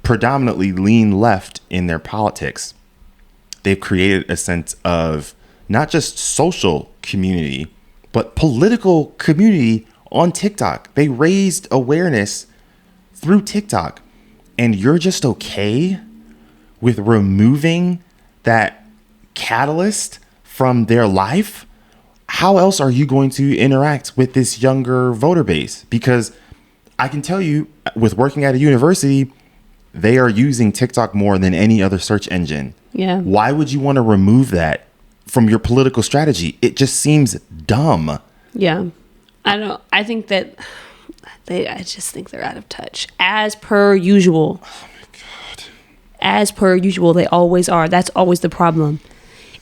predominantly lean left in their politics. They've created a sense of not just social community, but political community on TikTok. They raised awareness through TikTok. And you're just okay with removing that catalyst from their life? How else are you going to interact with this younger voter base? Because I can tell you, with working at a university, they are using TikTok more than any other search engine. Yeah. Why would you want to remove that from your political strategy? It just seems dumb. Yeah. I think that I just think they're out of touch, as per usual. Oh my God. As per usual, they always are. That's always the problem.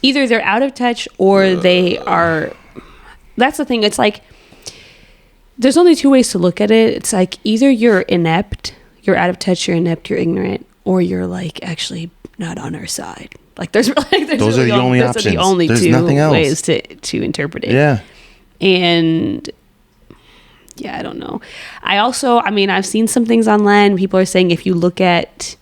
Either they're out of touch or they are. That's the thing. It's like there's only 2 ways to look at it. It's like either you're inept, you're out of touch, you're inept, you're ignorant, or you're like actually not on our side. Like there's those really are the only options. Those are the only there's 2 nothing else. ways to interpret it. Yeah. And yeah, I don't know. I've seen some things online. People are saying if you look at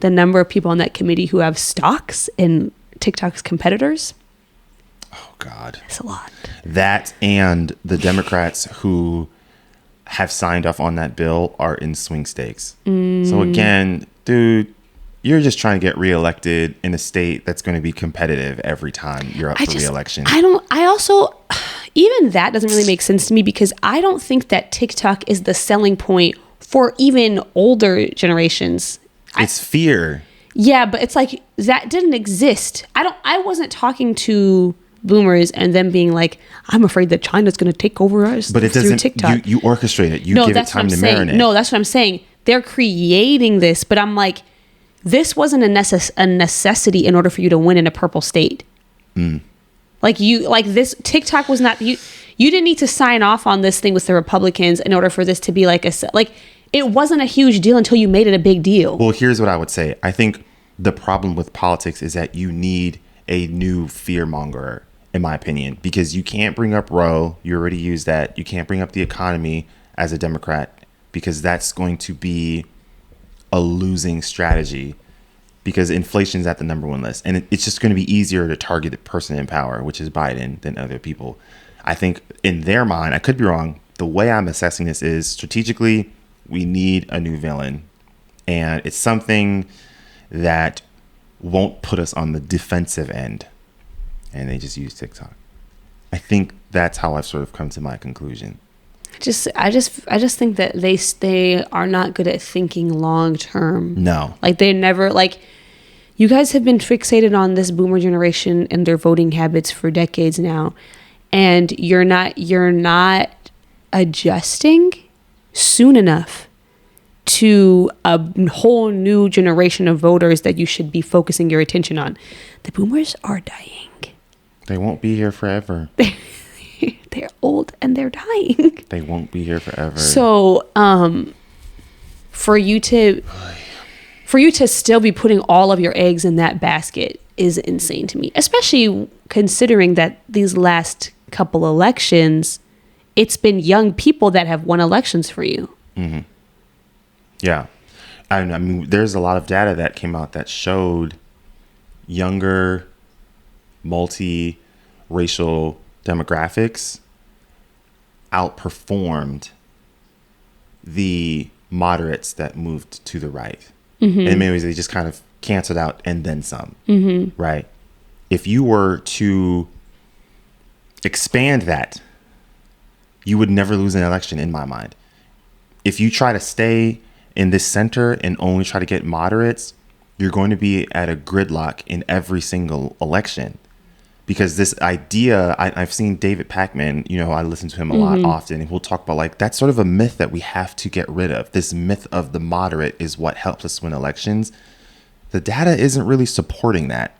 the number of people on that committee who have stocks in TikTok's competitors. Oh, God. It's a lot. That and the Democrats who have signed off on that bill are in swing states. So again, dude, you're just trying to get reelected in a state that's going to be competitive every time you're up for reelection. Even that doesn't really make sense to me because I don't think that TikTok is the selling point for even older generations. It's fear. Yeah, but it's like that didn't exist. I wasn't talking to boomers and them being like, I'm afraid that China's going to take over us. But it doesn't. TikTok. You orchestrate it. You give it time to marinate. No, that's what I'm saying. They're creating this, but I'm like, this wasn't a necessity in order for you to win in a purple state. This TikTok was not you didn't need to sign off on this thing with the Republicans in order for this to be it wasn't a huge deal until you made it a big deal. Well, here's what I would say. I think the problem with politics is that you need a new fearmonger, in my opinion, because you can't bring up Roe. You already used that. You can't bring up the economy as a Democrat because that's going to be a losing strategy. because inflation's at the number one list. And it's just going to be easier to target the person in power, which is Biden, than other people. I think in their mind, I could be wrong, the way I'm assessing this is strategically, we need a new villain. And it's something that won't put us on the defensive end. And they just use TikTok. I think that's how I've sort of come to my conclusion. I just think that they are not good at thinking long term. No. Like they never, like, you guys have been fixated on this boomer generation and their voting habits for decades now, and you're not adjusting soon enough to a whole new generation of voters that you should be focusing your attention on. The boomers are dying. They won't be here forever. They're old and they're dying. They won't be here forever. So, for you to still be putting all of your eggs in that basket is insane to me, especially considering that these last couple elections, it's been young people that have won elections for you. Mm-hmm. Yeah. I mean, there's a lot of data that came out that showed younger, multi-racial demographics outperformed the moderates that moved to the right. Mm-hmm. And in many ways, they just kind of canceled out and then some, mm-hmm. right? If you were to expand that, you would never lose an election in my mind. If you try to stay in this center and only try to get moderates, you're going to be at a gridlock in every single election. Because this idea, I've seen David Pakman, I listen to him a lot often, and he'll talk about like, that's sort of a myth that we have to get rid of. This myth of the moderate is what helps us win elections. The data isn't really supporting that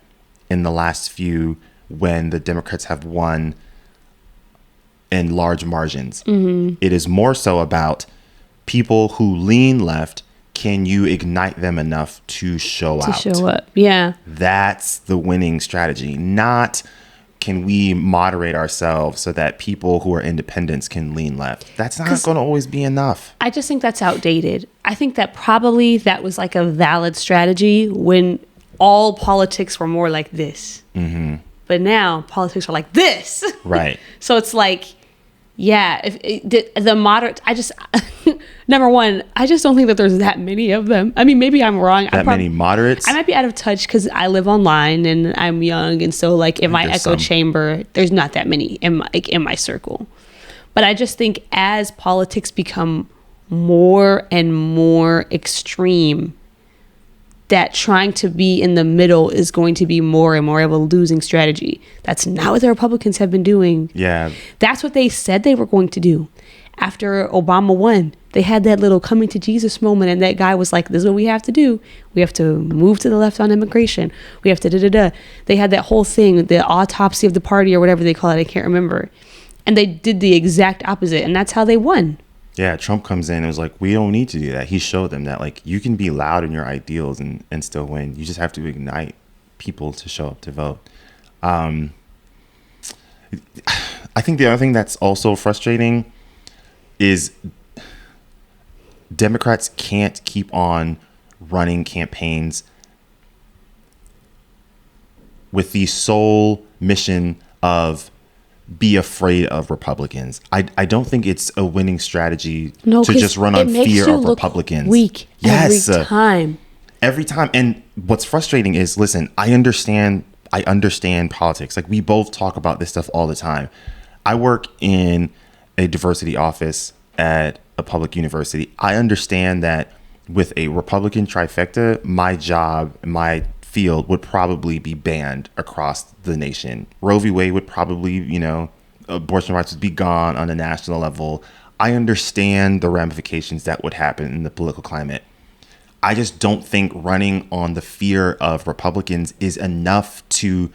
in the last few, when the Democrats have won in large margins. Mm-hmm. It is more so about people who lean left. Can you ignite them enough to show up? Yeah. That's the winning strategy. Not can we moderate ourselves so that people who are independents can lean left. That's not going to always be enough. I just think that's outdated. I think that probably that was like a valid strategy when all politics were more like this. Mm-hmm. But now politics are like this. Right. So it's like, yeah, if the moderate, number one, I just don't think that there's that many of them. I mean, maybe I'm wrong. Many moderates? I might be out of touch because I live online and I'm young. And so like in my echo chamber, there's not that many in my circle. But I just think as politics become more and more extreme, that trying to be in the middle is going to be more and more of a losing strategy. That's not what the Republicans have been doing. Yeah. That's what they said they were going to do. After Obama won, they had that little coming to Jesus moment, and that guy was like, this is what we have to do. We have to move to the left on immigration. We have to da-da-da. They had that whole thing, the autopsy of the party or whatever they call it. I can't remember. And they did the exact opposite, and that's how they won. Yeah, Trump comes in and was like, we don't need to do that. He showed them that, like, you can be loud in your ideals and still win. You just have to ignite people to show up to vote. I think the other thing that's also frustrating is Democrats can't keep on running campaigns with the sole mission of be afraid of Republicans. I don't think it's a winning strategy to just run on fear of Republicans. Weak. Yes, every time. And what's frustrating is, listen, I understand politics. Like, we both talk about this stuff all the time. I work in a diversity office at a public university. I understand that with a Republican trifecta, my job, my field would probably be banned across the nation. Roe v. Wade would probably, abortion rights would be gone on a national level. I understand the ramifications that would happen in the political climate. I just don't think running on the fear of Republicans is enough to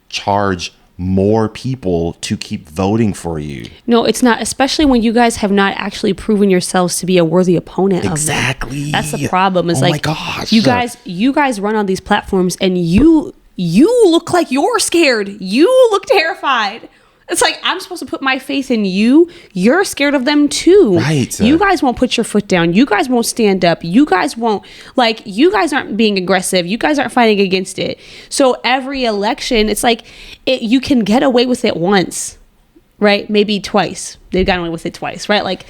charge more people to keep voting for you. No, it's not, especially when you guys have not actually proven yourselves to be a worthy opponent exactly. of them. That's the problem. Is my gosh. You guys run on these platforms and you look like you're scared. You look terrified. It's like, I'm supposed to put my faith in you. You're scared of them too. Right. You guys won't put your foot down. You guys won't stand up. You guys won't, like, you guys aren't being aggressive. You guys aren't fighting against it. So every election, it's like, you can get away with it once, right? Maybe twice. They've gotten away with it twice, right? Like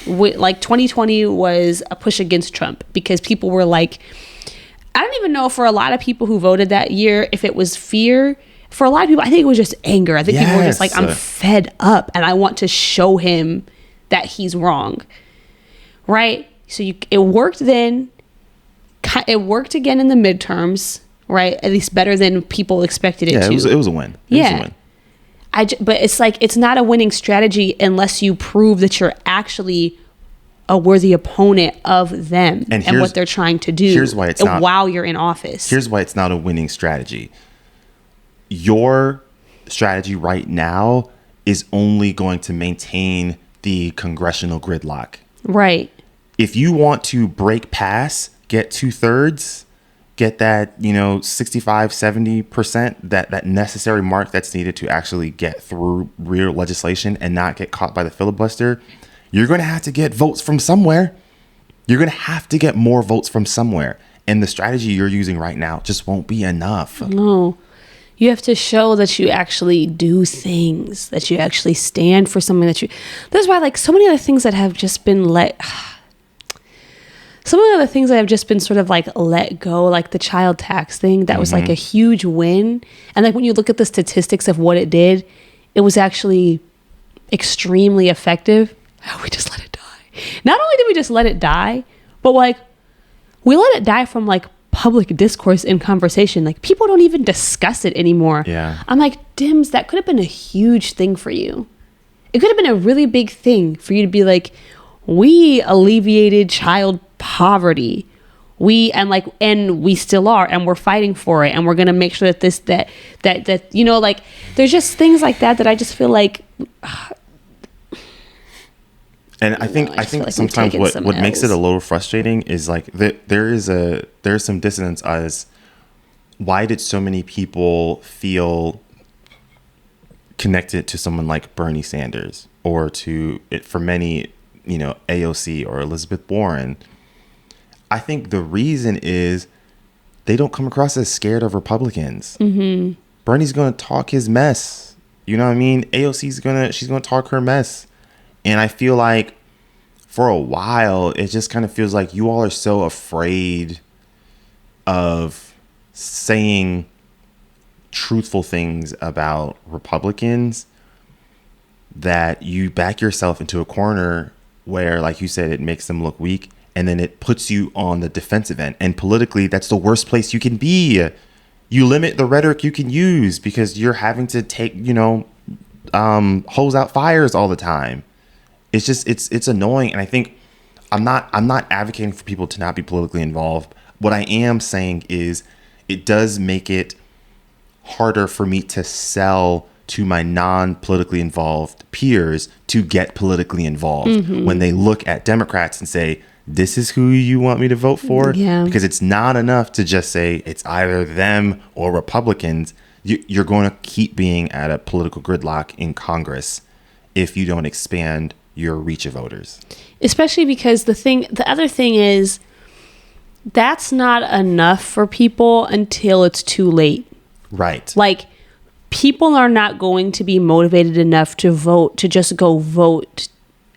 2020 was a push against Trump because people were like, I don't even know for a lot of people who voted that year if it was fear. For a lot of people, I think it was just anger. I think people were just like, I'm fed up and I want to show him that he's wrong. Right? So it worked then. It worked again in the midterms, right? At least better than people expected it to. It was a win. It was a win. But it's like, it's not a winning strategy unless you prove that you're actually a worthy opponent of them and what they're trying to do. Here's why it's not, while you're in office. Here's why it's not a winning strategy. Your strategy right now is only going to maintain the congressional gridlock. Right. If you want to break past, get 2/3, get that, 65, 70%, that necessary mark that's needed to actually get through real legislation and not get caught by the filibuster, you're going to have to get votes from somewhere. You're going to have to get more votes from somewhere. And the strategy you're using right now just won't be enough. No. You have to show that you actually do things, that you actually stand for something that's why, like, so many other things that have just been some of the other things that have just been sort of like let go, like the child tax thing, that was like a huge win. And like when you look at the statistics of what it did, it was actually extremely effective. We just let it die. Not only did we just let it die, but like we let it die from like public discourse and conversation. Like people don't even discuss it anymore. Yeah. I'm like, Dims, that could have been a huge thing for you. It could have been a really big thing for you to be like, we alleviated child poverty. We still are, and we're fighting for it, and we're gonna make sure that that like there's just things like that I just feel like. And I think like sometimes what makes it a little frustrating is like there's some dissonance as why did so many people feel connected to someone like Bernie Sanders or to it for many, AOC or Elizabeth Warren. I think the reason is they don't come across as scared of Republicans. Mm-hmm. Bernie's going to talk his mess. You know what I mean? AOC's she's going to talk her mess. And I feel like for a while, it just kind of feels like you all are so afraid of saying truthful things about Republicans that you back yourself into a corner where, like you said, it makes them look weak. And then it puts you on the defensive end. And politically, that's the worst place you can be. You limit the rhetoric you can use because you're having to take, hose out fires all the time. It's just it's annoying. And I think I'm not advocating for people to not be politically involved. What I am saying is it does make it harder for me to sell to my non-politically involved peers to get politically involved when they look at Democrats and say, this is who you want me to vote for? Yeah. Because it's not enough to just say it's either them or Republicans. You're going to keep being at a political gridlock in Congress if you don't expand your reach of voters. Especially because the other thing is that's not enough for people until it's too late. Right. Like people are not going to be motivated enough to just go vote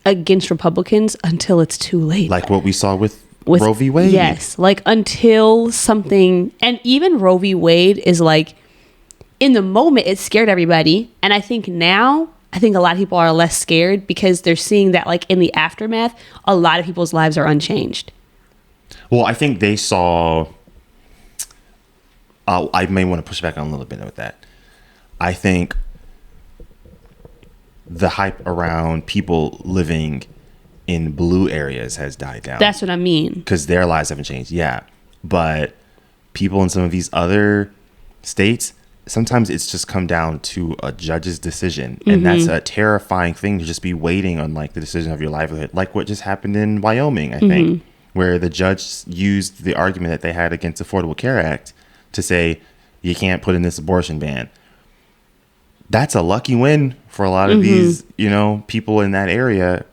against Republicans until it's too late. Like what we saw with Roe v. Wade. Yes. Like until something, and even Roe v. Wade is like, in the moment, it scared everybody. And I think now, a lot of people are less scared because they're seeing that like in the aftermath, a lot of people's lives are unchanged. Well, I think they saw, I may want to push back on a little bit with that. I think the hype around people living in blue areas has died down. That's what I mean. Because their lives haven't changed. Yeah. But people in some of these other states, sometimes it's just come down to a judge's decision. And that's a terrifying thing to just be waiting on like the decision of your livelihood. Like what just happened in Wyoming, I think, where the judge used the argument that they had against the Affordable Care Act to say, you can't put in this abortion ban. that's a lucky win for a lot of these, people in that area.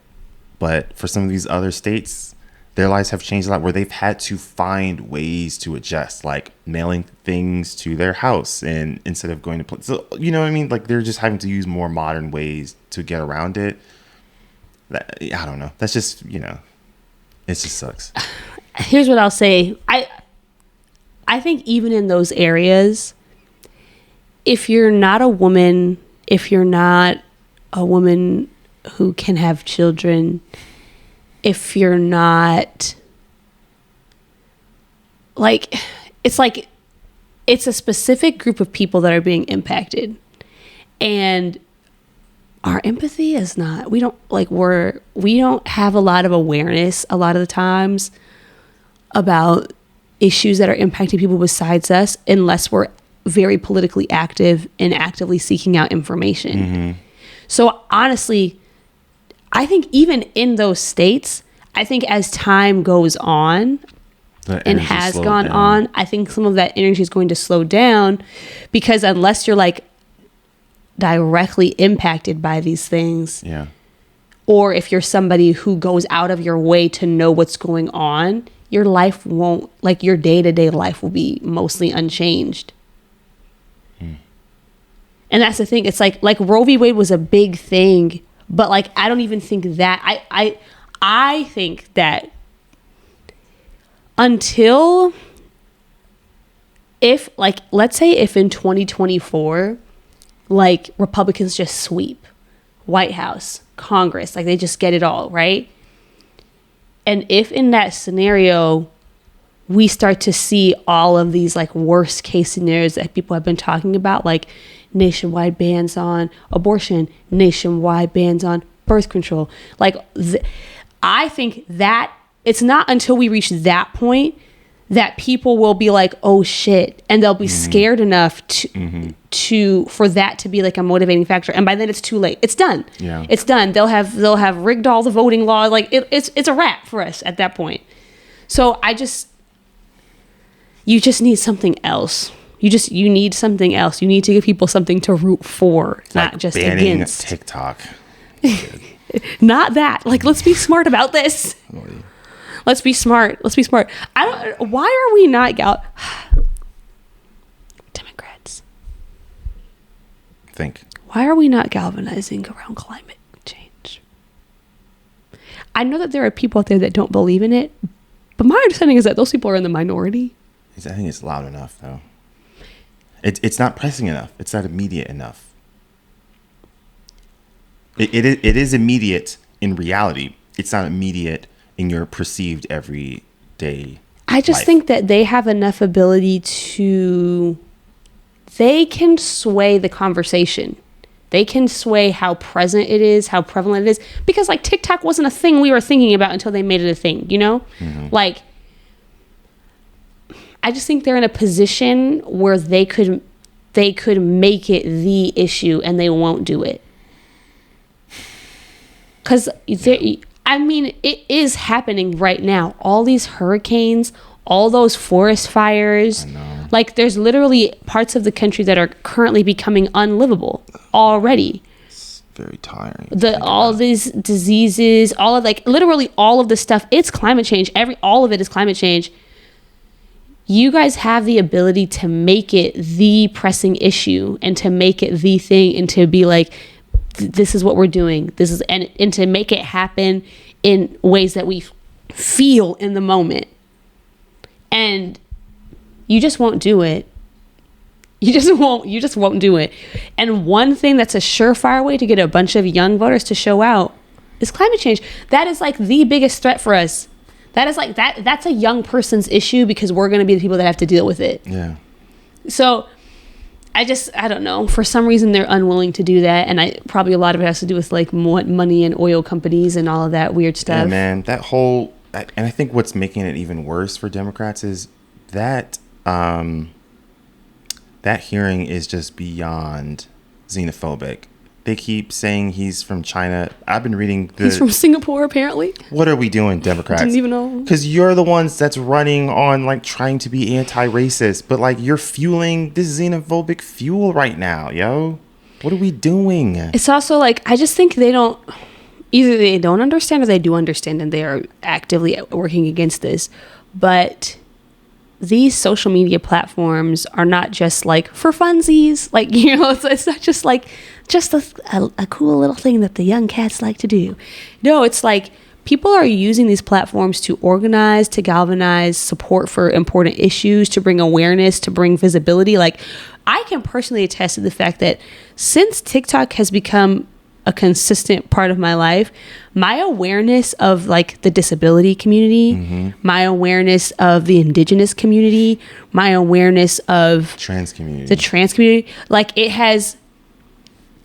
But for some of these other states, their lives have changed a lot, where they've had to find ways to adjust, like mailing things to their house and instead of going to so you know what I mean? Like they're just having to use more modern ways to get around it. I don't know. That's just, it just sucks. Here's what I'll say. I think even in those areas, if you're not a woman who can have children, if you're not it's a specific group of people that are being impacted, and our empathy is not, we don't have a lot of awareness a lot of the times about issues that are impacting people besides us, unless we're very politically active and actively seeking out information. Mm-hmm. So honestly, I think even in those states, I think as time goes on and has gone on, I think some of that energy is going to slow down, because unless you're like directly impacted by these things, or if you're somebody who goes out of your way to know what's going on, your life won't, like your day-to-day life will be mostly unchanged. And that's the thing. It's like Roe v. Wade was a big thing, but like I don't even think that I think that until, if like, let's say if in 2024 like Republicans just sweep White House, Congress, like they just get it all, right? And if in that scenario we start to see all of these like worst case scenarios that people have been talking about, like nationwide bans on abortion, nationwide bans on birth control, I think that it's not until we reach that point that people will be like, oh shit, and they'll be scared enough to for that to be like a motivating factor. And by then it's too late. It's done. Yeah. It's done. They'll have rigged all the voting laws. Like it's a wrap for us at that point. So you just need something else. You need something else. You need to give people something to root for, not just against. TikTok. Not that. Like, let's be smart about this. Let's be smart. Why are we not Democrats? Why are we not galvanizing around climate change? I know that there are people out there that don't believe in it, but my understanding is that those people are in the minority. I think it's loud enough, though. It's not pressing enough. It's not immediate enough. It is immediate in reality. It's not immediate in your perceived everyday I just life. think that they have enough ability they can sway the conversation. They can sway how present it is, how prevalent it is. Because like TikTok wasn't a thing we were thinking about until they made it a thing, you know? Mm-hmm. Like, I just think they're in a position where they could make it the issue, and they won't do it. Because, I mean, it is happening right now. All these hurricanes, all those forest fires. Like, there's literally parts of the country that are currently becoming unlivable already. It's very tiring. All these diseases, all of literally all of the stuff. It's climate change. All of it is climate change. You guys have the ability to make it the pressing issue, and to make it the thing, and to be like, this is what we're doing. This is and to make it happen in ways that we feel in the moment. And you just won't do it. You just won't do it. And one thing that's a surefire way to get a bunch of young voters to show out is climate change. That is like the biggest threat for us. That is like that's a young person's issue, because we're going to be the people that have to deal with it. Yeah. So I don't know. For some reason, they're unwilling to do that. And probably a lot of it has to do with like money and oil companies and all of that weird stuff. Yeah, man, and I think what's making it even worse for Democrats is that that hearing is just beyond xenophobic. They keep saying he's from China. I've been reading he's from Singapore, apparently. What are we doing, Democrats? Didn't even know. Because you're the ones that's running on like trying to be anti-racist, but like you're fueling this xenophobic fuel right now, yo. What are we doing? It's also like, I just think either they don't understand or they do understand and they are actively working against this. But these social media platforms are not just like for funsies. Like, it's not just like a cool little thing that the young cats like to do. No, it's like people are using these platforms to organize, to galvanize support for important issues, to bring awareness, to bring visibility. Like, I can personally attest to the fact that since TikTok has become a consistent part of my life, my awareness of like the disability community, my awareness of the indigenous community, my awareness of the trans community, like it has,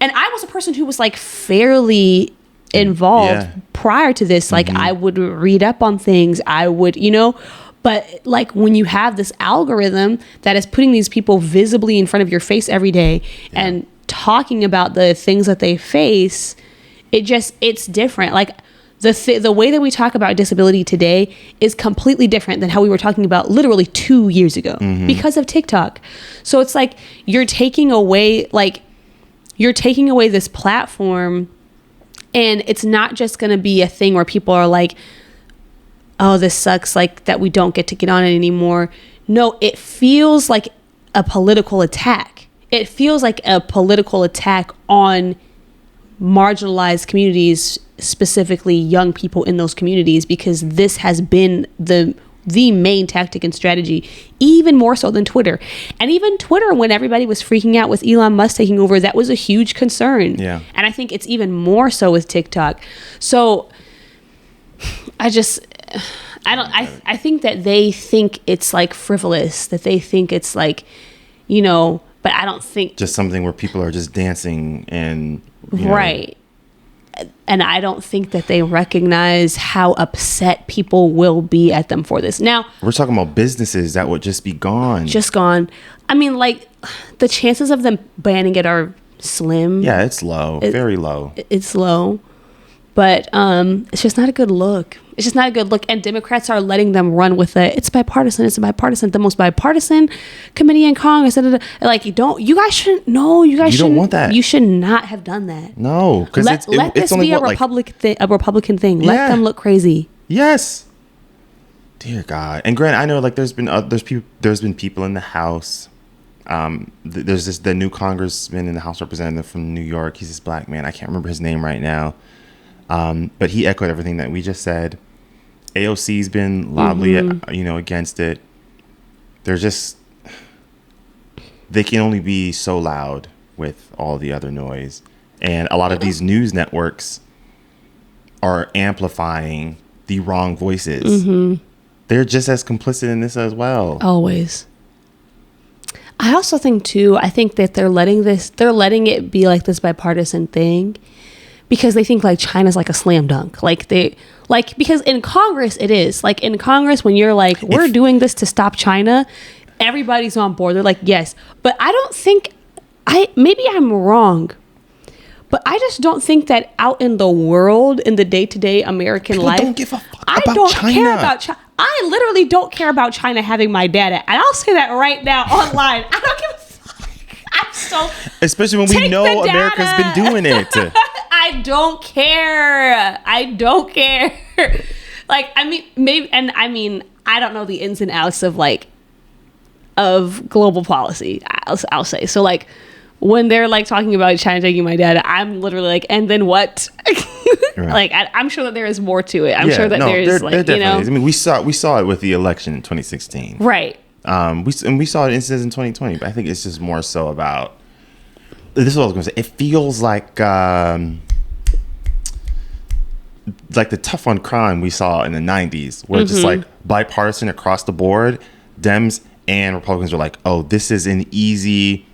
and I was a person who was like fairly involved prior to this. Like I would read up on things, I would, but like when you have this algorithm that is putting these people visibly in front of your face every day and talking about the things that they face, it's different. Like the way that we talk about disability today is completely different than how we were talking about literally 2 years ago because of TikTok. So it's like you're taking away this platform, and it's not just going to be a thing where people are like, oh, this sucks, like that we don't get to get on it anymore. No, it feels like a political attack. It feels like a political attack on marginalized communities, specifically young people in those communities, because this has been the main tactic and strategy, even more so than Twitter. And even Twitter, when everybody was freaking out with Elon Musk taking over, that was a huge concern. Yeah. And I think it's even more so with TikTok. So I think that they think it's like frivolous, that they think it's like, but I don't think just something where people are just dancing and right. And I don't think that they recognize how upset people will be at them for this. Now, we're talking about businesses that would just be gone. Just gone. I mean, like, the chances of them banning it are slim. Yeah, it's low. Very low. It's low. But it's just not a good look. It's just not a good look. And Democrats are letting them run with it. It's bipartisan. The most bipartisan committee in Congress. Like, you guys shouldn't want that. You should not have done that. No, because let this be a Republican thing. Let them look crazy. Yes. Dear God. And Grant, I know like there's been people in the House. There's the new congressman in the House Representative from New York. He's this black man. I can't remember his name right now. But he echoed everything that we just said. AOC's been loudly, against it. They can only be so loud with all the other noise. And a lot of these news networks are amplifying the wrong voices. They're just as complicit in this as well. Always. I also think that they're letting it be like this bipartisan thing, because they think like China's like a slam dunk. Because in Congress it is. Like in Congress, when you're like, we're doing this to stop China, everybody's on board. They're like, yes. But I don't think, maybe I'm wrong, but I just don't think that out in the world, in the day-to-day American life, don't give a fuck about China. Care about China. I literally don't care about China having my data. And I'll say that right now online. I don't give a fuck. I'm so... Especially when we know America's been doing it. I don't care. Like, I mean, maybe, and I mean, I don't know the ins and outs of global policy, I'll say. So like, when they're like talking about China taking my data, I'm literally like, and then what? Right. Like, I'm sure that there is more to it. I'm sure that there's like, definitely is. I mean, we saw it with the election in 2016. Right. We saw it instances in 2020, but I think it's just more so about, this is what I was going to say. It feels like the tough on crime we saw in the 90s, where it's just like bipartisan across the board. Dems and Republicans are like, oh, this is an easy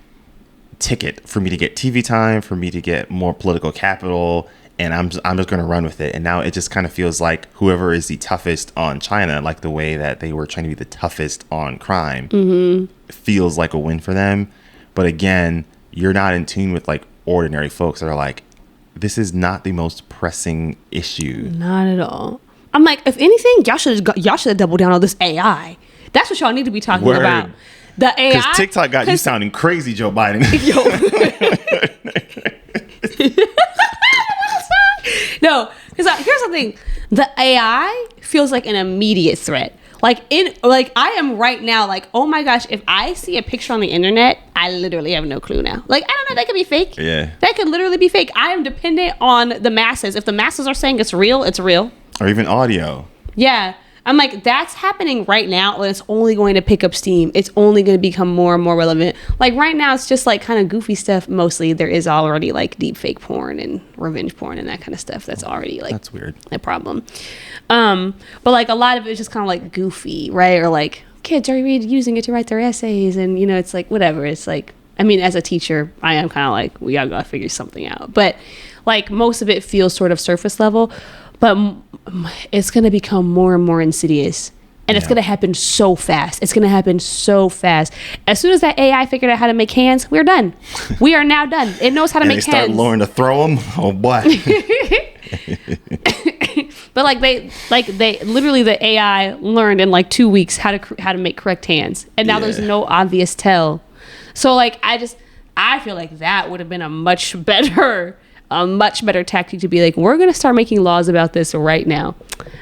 ticket for me to get TV time, for me to get more political capital, and I'm just going to run with it. And now it just kind of feels like whoever is the toughest on China, like the way that they were trying to be the toughest on crime, feels like a win for them. But again, you're not in tune with like ordinary folks that are like, this is not the most pressing issue. Not at all. I'm like, if anything, y'all should have doubled down on this AI. That's what y'all need to be talking about. The AI. Because TikTok got you sounding crazy, Joe Biden. No, because here's the thing: the AI feels like an immediate threat. Like I am right now. Like, oh my gosh, if I see a picture on the internet, I literally have no clue now. Like, I don't know, that could be fake. Yeah, that could literally be fake. I am dependent on the masses. If the masses are saying it's real, it's real. Or even audio. Yeah. I'm like, that's happening right now, and it's only going to pick up steam. It's only going to become more and more relevant. Like right now, it's just like kind of goofy stuff. Mostly, there is already like deep fake porn and revenge porn and that kind of stuff. That's already like that's weird. A problem. But like a lot of it is just kind of like goofy, right? Or like kids are using it to write their essays, and you know, it's like whatever. It's like, I mean, as a teacher, I am kind of like, we gotta figure something out. But like most of it feels sort of surface level. But it's going to become more and more insidious. And it's going to happen so fast. It's going to happen so fast. As soon as that AI figured out how to make hands, we're done. We are now done. It knows how to make hands. And they start learning to throw them? Oh, boy. But they literally, the AI learned in like 2 weeks how to make correct hands. And now there's no obvious tell. So like, I feel like that would have been a much better tactic to be like, we're going to start making laws about this right now,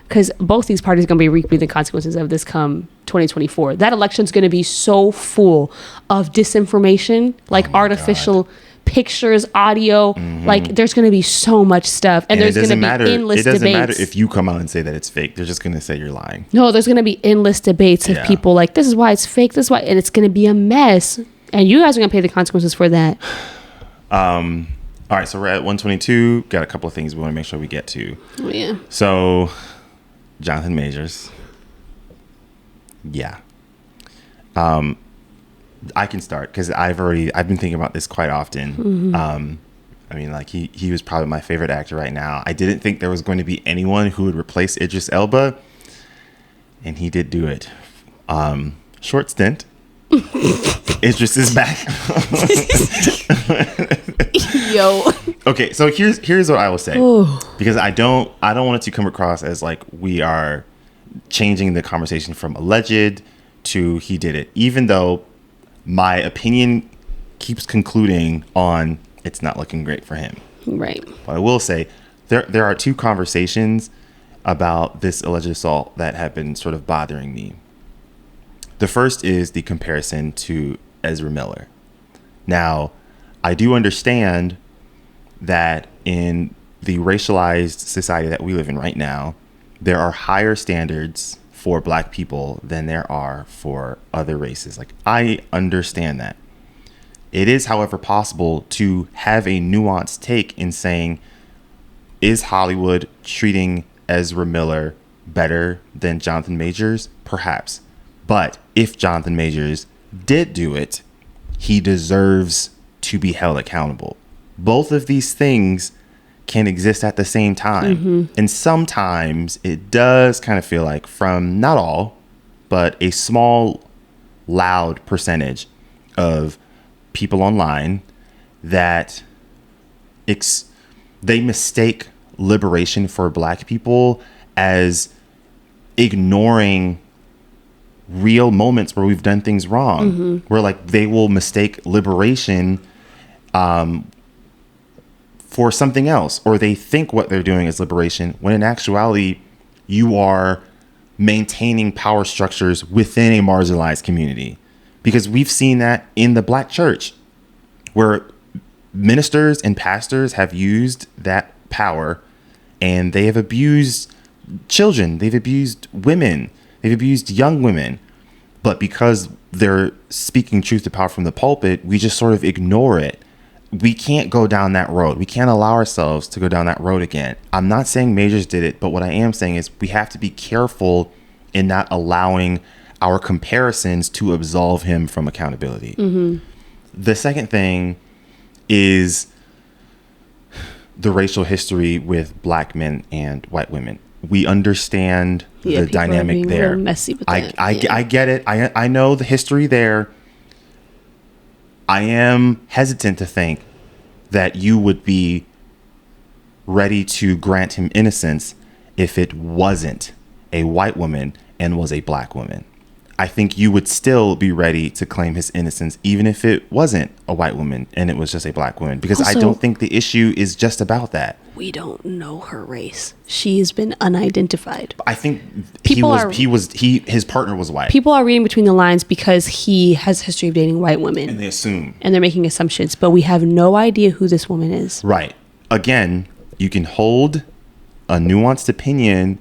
because both these parties are going to be reaping the consequences of this come 2024. That election's going to be so full of disinformation, like artificial pictures, audio. Like there's going to be so much stuff, and there's going to be endless debates. It doesn't matter if you come out and say that it's fake. They're just going to say you're lying. No, there's going to be endless debates of people like, this is why it's fake, this is why, and it's going to be a mess, and you guys are going to pay the consequences for that. All right, so we're at 122. Got a couple of things we want to make sure we get to. Oh, yeah. So, Jonathan Majors. Yeah. I can start because I've been thinking about this quite often. I mean, like he was probably my favorite actor right now. I didn't think there was going to be anyone who would replace Idris Elba, and he did do it. Short stint. Idris is back. Yo. Okay, so here's what I will say. Ooh. Because I don't want it to come across as like we are changing the conversation from alleged to he did it, even though my opinion keeps concluding on it's not looking great for him. Right. But I will say there are two conversations about this alleged assault that have been sort of bothering me. The first is the comparison to Ezra Miller. Now, I do understand that in the racialized society that we live in right now, there are higher standards for Black people than there are for other races. Like, I understand that. It is, however, possible to have a nuanced take in saying, is Hollywood treating Ezra Miller better than Jonathan Majors? Perhaps. But if Jonathan Majors did do it, he deserves to be held accountable. Both of these things can exist at the same time. Mm-hmm. And sometimes it does kind of feel like, from not all, but a small, loud percentage of people online, that they mistake liberation for Black people as ignoring real moments where we've done things wrong. Mm-hmm. Where like they will mistake liberation for something else, or they think what they're doing is liberation, when in actuality you are maintaining power structures within a marginalized community. Because we've seen that in the Black church, where ministers and pastors have used that power and they have abused children, they've abused women, they've abused young women. But because they're speaking truth to power from the pulpit, we just sort of ignore it. We can't go down that road. We can't allow ourselves to go down that road again. I'm not saying Majors did it, but what I am saying is we have to be careful in not allowing our comparisons to absolve him from accountability. Mm-hmm. The second thing is the racial history with Black men and white women. We understand the dynamic there. Messy with that. I get it. I know the history there. I am hesitant to think that you would be ready to grant him innocence if it wasn't a white woman and was a Black woman. I think you would still be ready to claim his innocence, even if it wasn't a white woman and it was just a black woman, because Also, I don't think the issue is just about that. We don't know her race. She has been unidentified. I think People his partner was white. People are reading between the lines because he has a history of dating white women. And they assume. And they're making assumptions, but we have no idea who this woman is. Right. Again, you can hold a nuanced opinion,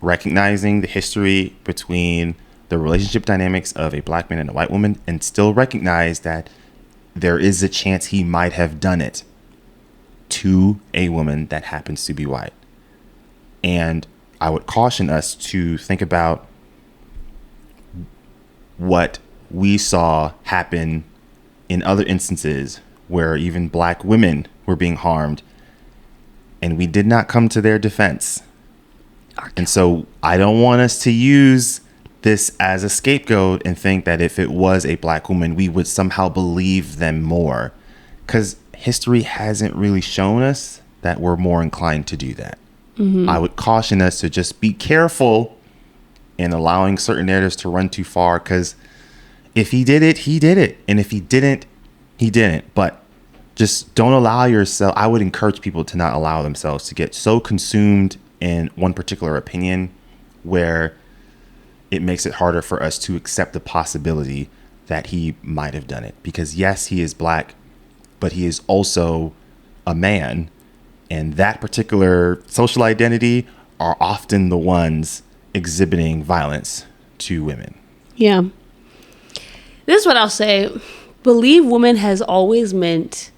recognizing the history between the relationship dynamics of a black man and a white woman, and still recognize that there is a chance he might have done it to a woman that happens to be white. And I would caution us to think about what we saw happen in other instances where even black women were being harmed, and we did not come to their defense. And so I don't want us to use this as a scapegoat and think that if it was a black woman, we would somehow believe them more, because history hasn't really shown us that we're more inclined to do that. Mm-hmm. I would caution us to just be careful in allowing certain narratives to run too far, because if he did it, he did it. And if he didn't, he didn't. But just don't allow yourself. I would encourage people to not allow themselves to get so consumed in one particular opinion where it makes it harder for us to accept the possibility that he might have done it. Because yes, he is black, but he is also a man. And that particular social identity are often the ones exhibiting violence to women. Yeah. This is what I'll say. Believe woman has always meant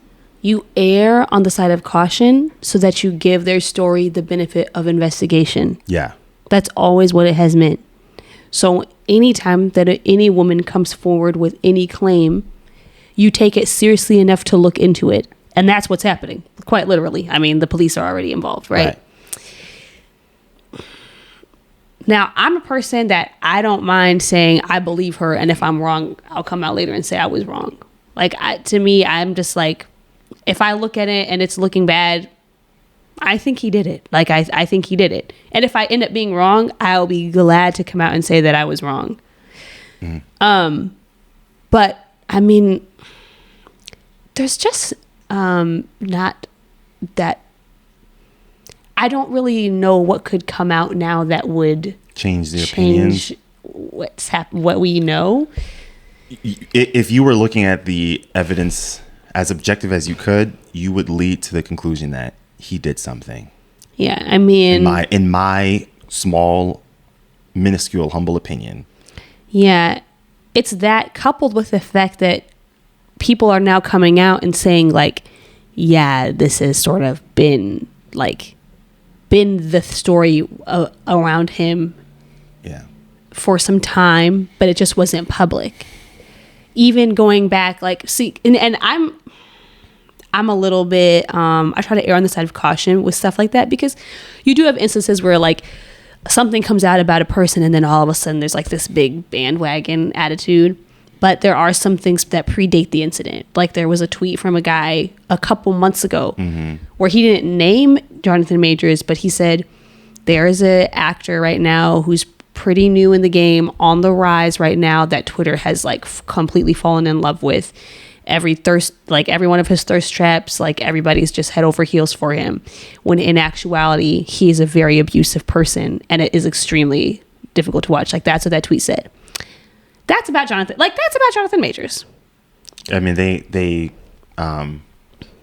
you err on the side of caution so that you give their story the benefit of investigation. Yeah. That's always what it has meant. So anytime that any woman comes forward with any claim, you take it seriously enough to look into it. And that's what's happening, quite literally. I mean, the police are already involved, right? Now, I'm a person that I don't mind saying I believe her, and if I'm wrong, I'll come out later and say I was wrong. Like, to me, I'm just like, if I look at it and it's looking bad, I think he did it. Like, I think he did it. And if I end up being wrong, I'll be glad to come out and say that I was wrong. Mm. But, I mean, there's just not that... I don't really know what could come out now that would change the opinions. What we know. If you were looking at the evidence as objective as you could, you would lead to the conclusion that he did something. Yeah, I mean, in my small, minuscule, humble opinion. Yeah, it's that coupled with the fact that people are now coming out and saying like, yeah, this has sort of been the story around him for some time, but it just wasn't public. Even going back, like, see, and I'm a little bit, I try to err on the side of caution with stuff like that, because you do have instances where like something comes out about a person and then all of a sudden there's like this big bandwagon attitude. But there are some things that predate the incident. Like there was a tweet from a guy a couple months ago where he didn't name Jonathan Majors, but he said, there is an actor right now who's pretty new in the game, on the rise right now, that Twitter has like completely fallen in love with. Every one of his thirst traps, like everybody's just head over heels for him. When in actuality, he is a very abusive person, and it is extremely difficult to watch. Like that's what that tweet said. That's about Jonathan Majors. I mean, they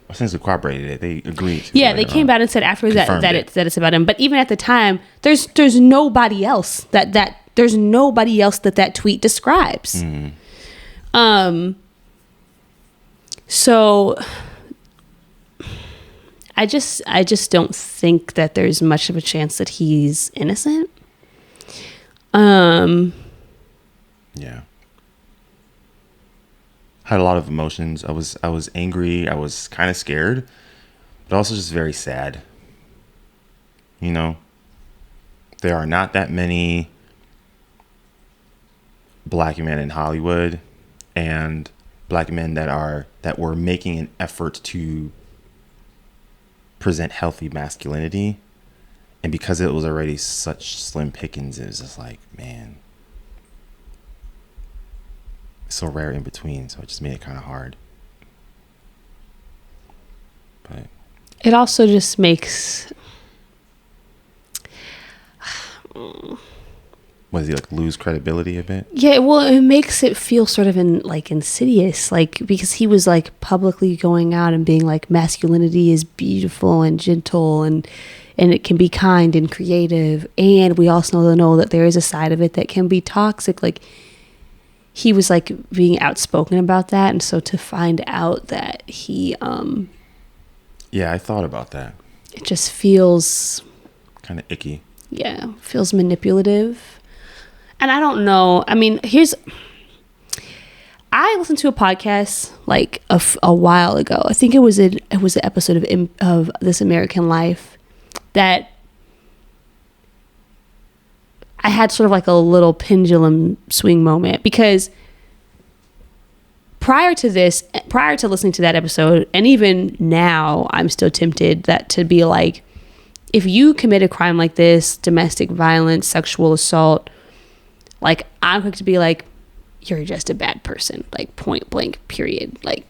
essentially corroborated it. They agreed. Yeah, they came out and said afterwards that it's about him. But even at the time, there's nobody else that tweet describes. So I just don't think that there's much of a chance that he's innocent. Yeah. Had a lot of emotions. I was angry. I was kind of scared, but also just very sad. You know, there are not that many black men in Hollywood, and black men that were making an effort to present healthy masculinity. And because it was already such slim pickings, it was just like, man, so rare in between, so it just made it kind of hard. But it also just makes what does he like lose credibility a bit? Yeah, well, it makes it feel sort of insidious, like, because he was like publicly going out and being like masculinity is beautiful and gentle and it can be kind and creative, and we also know that there is a side of it that can be toxic. Like, he was like being outspoken about that, and so to find out that he Yeah, I thought about that. it just feels Kind of icky. Yeah, feels manipulative. And I don't know. I mean, I listened to a podcast like a while ago. I think it was an episode of This American Life that I had sort of like a little pendulum swing moment, because prior to listening to that episode, and even now, I'm still tempted to be like, if you commit a crime like this, domestic violence, sexual assault, like, I'm quick to be like, you're just a bad person, like, point blank, period. Like,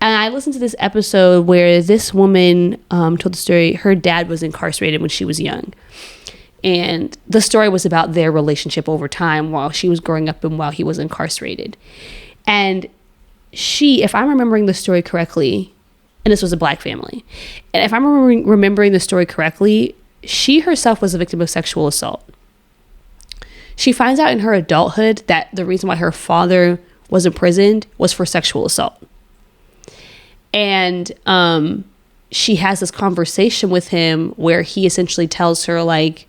and I listened to this episode where this woman told the story. Her dad was incarcerated when she was young. And the story was about their relationship over time while she was growing up and while he was incarcerated. And she, if I'm remembering the story correctly, and this was a black family, and if I'm remembering the story correctly, she herself was a victim of sexual assault. She finds out in her adulthood that the reason why her father was imprisoned was for sexual assault. And she has this conversation with him where he essentially tells her, like,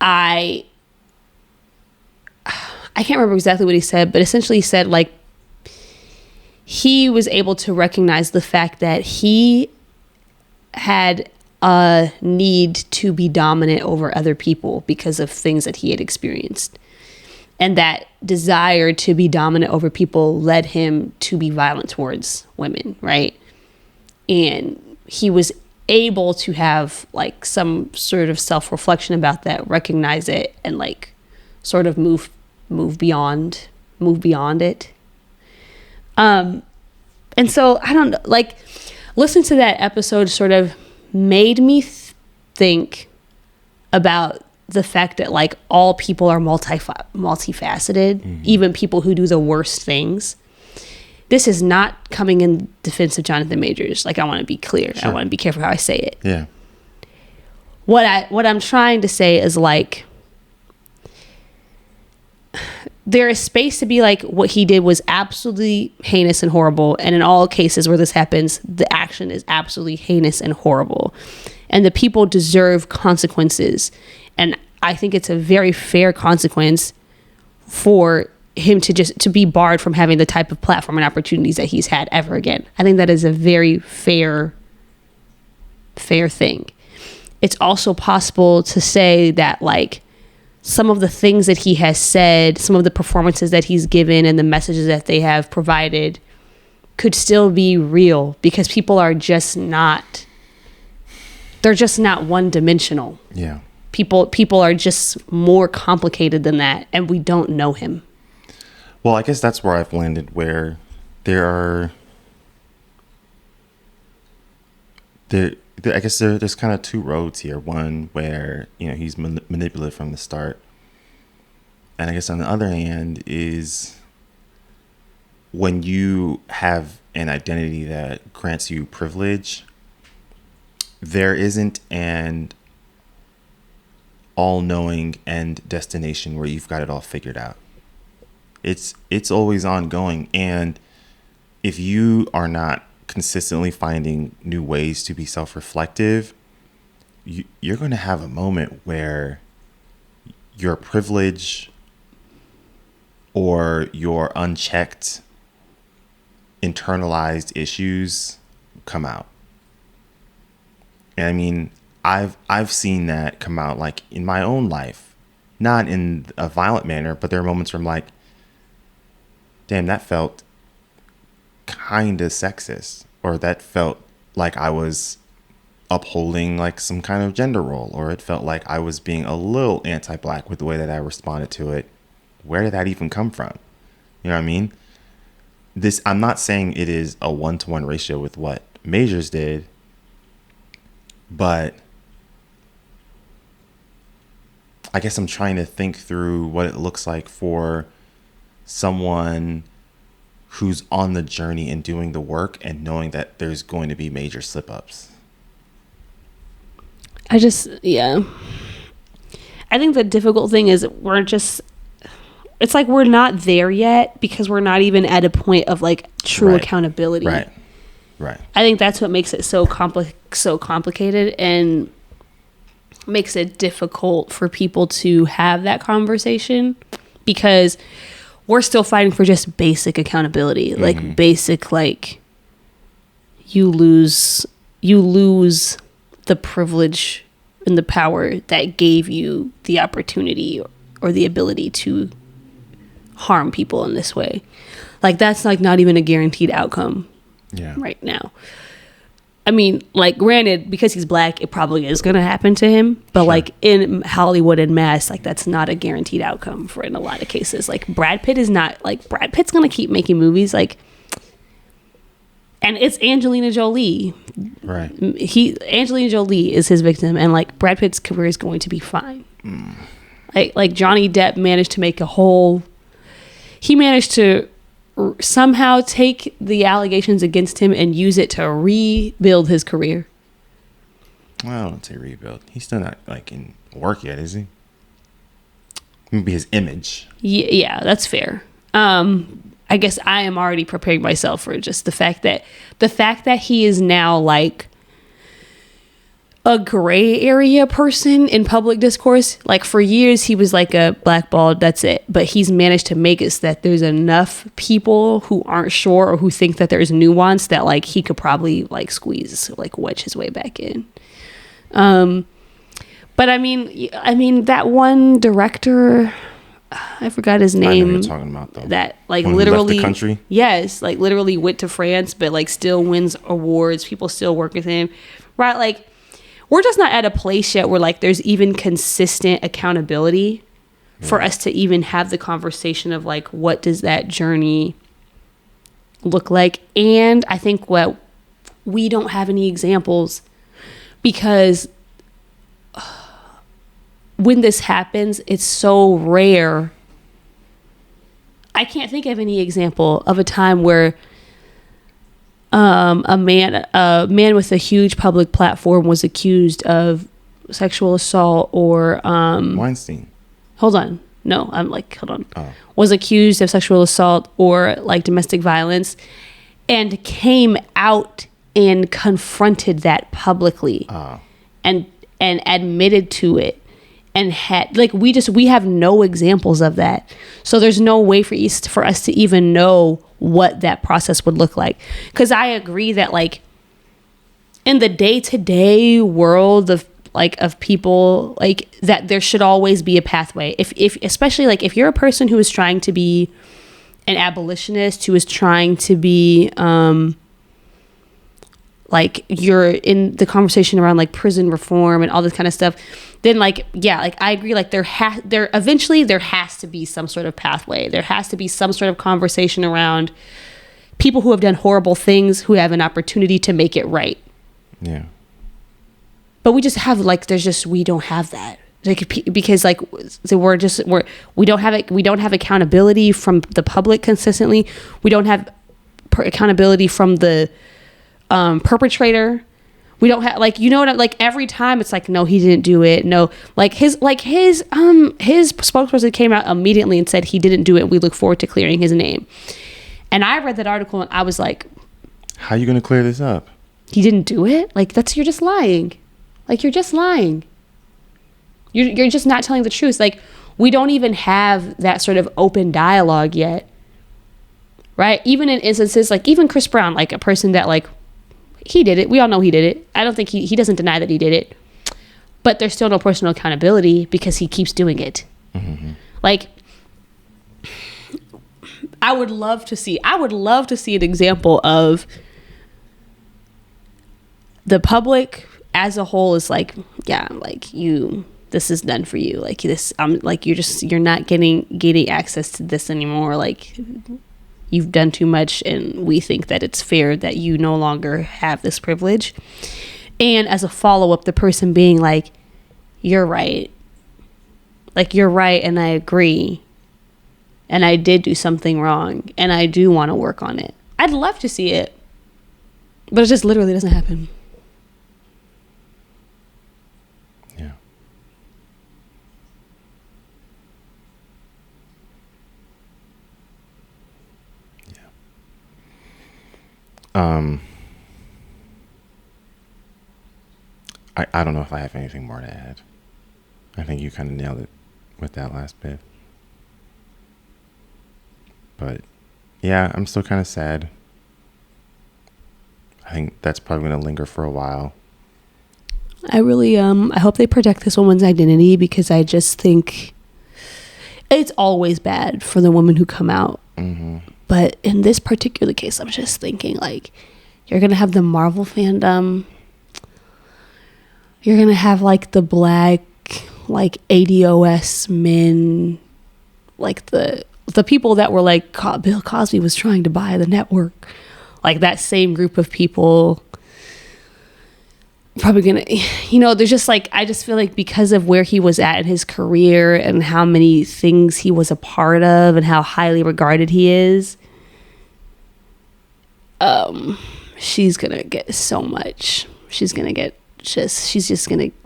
I can't remember exactly what he said, but essentially he said, like, he was able to recognize the fact that he had a need to be dominant over other people because of things that he had experienced. And that desire to be dominant over people led him to be violent towards women, right? And he was able to have like some sort of self-reflection about that, recognize it, and like sort of move beyond it. And so I don't know, like, listening to that episode sort of made me think about the fact that like all people are multifaceted, even people who do the worst things. This is not coming in defense of Jonathan Majors. Like, I want to be clear. Sure. I want to be careful how I say it. Yeah. What I'm trying to say is, like, there is space to be like, what he did was absolutely heinous and horrible. And in all cases where this happens, the action is absolutely heinous and horrible. And the people deserve consequences. And I think it's a very fair consequence for him to be barred from having the type of platform and opportunities that he's had ever again. I think that is a very fair thing. It's also possible to say that, like, some of the things that he has said, some of the performances that he's given, and the messages that they have provided could still be real, because people are just not, they're just not one-dimensional. Yeah. People are just more complicated than that, and we don't know him. Well, I guess that's where I've landed, where there's kind of two roads here. One where, he's manipulative from the start, and I guess on the other hand is when you have an identity that grants you privilege, there isn't an all-knowing end destination where you've got it all figured out. It's always ongoing, and if you are not consistently finding new ways to be self-reflective, you're going to have a moment where your privilege or your unchecked internalized issues come out. And I mean, I've seen that come out, like, in my own life, not in a violent manner, but there are moments where I'm like, damn, that felt kind of sexist, or that felt like I was upholding like some kind of gender role, or it felt like I was being a little anti-black with the way that I responded to it. where did that even come from? You know what I mean? I'm not saying it is a 1-to-1 ratio with what Majors did, but I guess I'm trying to think through what it looks like for someone who's on the journey and doing the work and knowing that there's going to be major slip-ups. I think the difficult thing is it's like we're not there yet because we're not even at a point of like true accountability. Right. I think that's what makes it so complicated and makes it difficult for people to have that conversation, because we're still fighting for just basic accountability. Mm-hmm. Like basic, like you lose the privilege and the power that gave you the opportunity or the ability to harm people in this way. Like that's like not even a guaranteed outcome right now. I mean, like, granted, because he's black, it probably is going to happen to him. But, like, in Hollywood en masse, like, that's not a guaranteed outcome for in a lot of cases. Like, Brad Pitt's going to keep making movies, like, and it's Angelina Jolie. Right. Angelina Jolie is his victim, and, like, Brad Pitt's career is going to be fine. Like, Johnny Depp managed to make he managed to somehow take the allegations against him and use it to rebuild his career. Well, I don't say rebuild. He's still not like in work yet, is he? Maybe his image. Yeah, that's fair. I guess I am already preparing myself for just the fact that he is now like a gray area person in public discourse. Like for years he was like a blackballed, that's it. But he's managed to make it so that there's enough people who aren't sure or who think that there's nuance that like he could probably like squeeze, like wedge his way back in. But I mean that one director, I forgot his name. I know who you're talking about though. That like one literally left the country. Yes, like literally went to France, but like still wins awards. People still work with him, right? Like we're just not at a place yet where like there's even consistent accountability for us to even have the conversation of like what does that journey look like. And I think what we don't have any examples, because when this happens, it's so rare. I can't think of any example of a time where a man with a huge public platform was accused of sexual assault or Weinstein. Hold on. Was accused of sexual assault or like domestic violence and came out and confronted that publicly and admitted to it. And had like we have no examples of that, so there's no way for us to even know what that process would look like. Because I agree that like in the day-to-day world of people, like that there should always be a pathway. If especially like if you're a person who is trying to be an abolitionist, who is trying to be like you're in the conversation around like prison reform and all this kind of stuff, then like, yeah, like I agree, like there eventually has to be some sort of pathway. There has to be some sort of conversation around people who have done horrible things, who have an opportunity to make it right. Yeah. But we just have like, we don't have that. Like, because like we don't have accountability from the public consistently. We don't have accountability from the perpetrator. We don't have like, you know what, like every time it's like, no, he didn't do it. No, like his spokesperson came out immediately and said he didn't do it. We look forward to clearing his name. And I read that article and I was like, how are you going to clear this up? He didn't do it? Like you're just lying. Like you're just lying. You're just not telling the truth. Like we don't even have that sort of open dialogue yet. Right? Even in instances like even Chris Brown, like a person that like, he did it. We all know he did it. I don't think he doesn't deny that he did it. But there's still no personal accountability because he keeps doing it. Mm-hmm. Like, I would love to see an example of the public as a whole is like, yeah, like you this is done for you. Like this, like you're not getting access to this anymore. Like you've done too much, and we think that it's fair that you no longer have this privilege. And as a follow-up, the person being like, you're right. Like, you're right, and I agree. And I did do something wrong, and I do want to work on it. I'd love to see it, but it just literally doesn't happen. Yeah. Yeah. I don't know if I have anything more to add. I think you kind of nailed it with that last bit. But yeah, I'm still kind of sad. I think that's probably going to linger for a while. I really I hope they protect this woman's identity, because I just think it's always bad for the women who come out. Mm-hmm. But in this particular case, I'm just thinking, like, you're going to have the Marvel fandom. You're going to have, like, the black, like, ADOS men, like the people that were like, Bill Cosby was trying to buy the network. Like, that same group of people probably going to, there's just, like, I just feel like because of where he was at in his career and how many things he was a part of and how highly regarded he is, she's going to get so much. She's just going to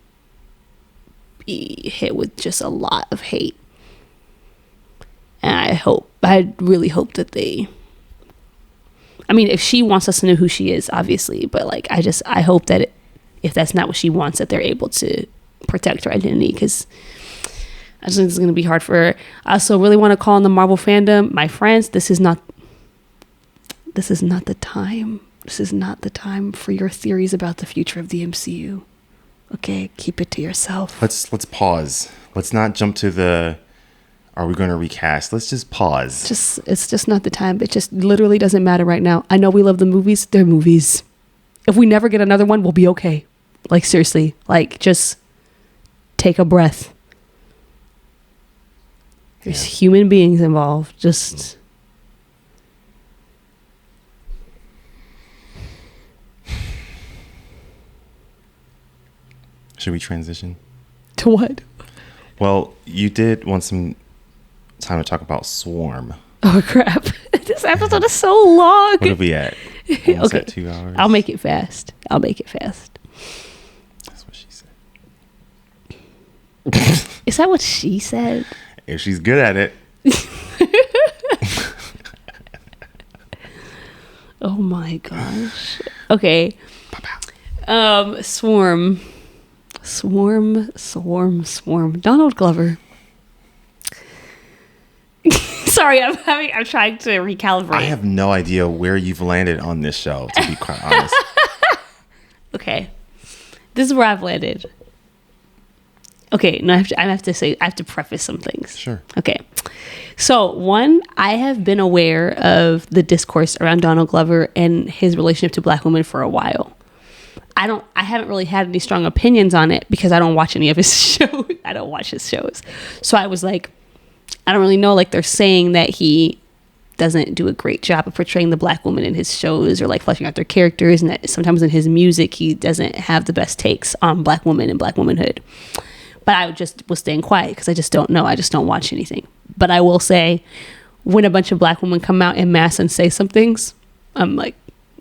be hit with just a lot of hate. And I really hope that if she wants us to know who she is, obviously, but like, I hope that if that's not what she wants, that they're able to protect her identity, because I just think it's going to be hard for her. I also really want to call on the Marvel fandom, my friends, this is not the time. This is not the time for your theories about the future of the MCU. Okay, keep it to yourself. Let's pause. Let's not jump to the, are we going to recast? Let's just pause. It's just not the time. It just literally doesn't matter right now. I know we love the movies. They're movies. If we never get another one, we'll be okay. Like, seriously. Like, just take a breath. There's human beings involved. Just... Should we transition? To what? Well, you did want some time to talk about Swarm. Oh, crap. This episode is so long. What are we at? Almost Okay. at 2 hours? I'll make it fast. That's what she said. Is that what she said? If she's good at it. Oh, my gosh. Okay. Swarm. Donald Glover. Sorry, I'm trying to recalibrate. I have no idea where you've landed on this show, to be quite honest. Okay. This is where I've landed. Okay, no, I have to preface some things. Sure. Okay. So, one, I have been aware of the discourse around Donald Glover and his relationship to black women for a while. I haven't really had any strong opinions on it because I don't watch any of his shows. I don't watch his shows. So I was like, I don't really know. Like, they're saying that he doesn't do a great job of portraying the black woman in his shows or like fleshing out their characters. And that sometimes in his music, he doesn't have the best takes on black women and black womanhood. But I just was staying quiet because I just don't know. I just don't watch anything. But I will say, when a bunch of black women come out en masse and say some things, I'm like,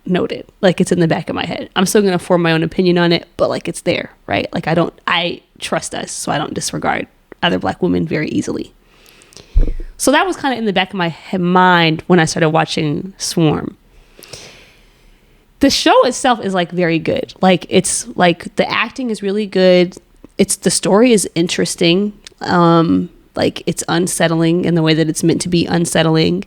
noted. Like, it's in the back of my head. I'm still going to form my own opinion on it, but like, it's there, right? Like, I trust us, so I don't disregard other black women very easily. So that was kind of in the back of my mind when I started watching Swarm. The show itself is like very good. Like, it's like the acting is really good. The story is interesting. Like, it's unsettling in the way that it's meant to be unsettling.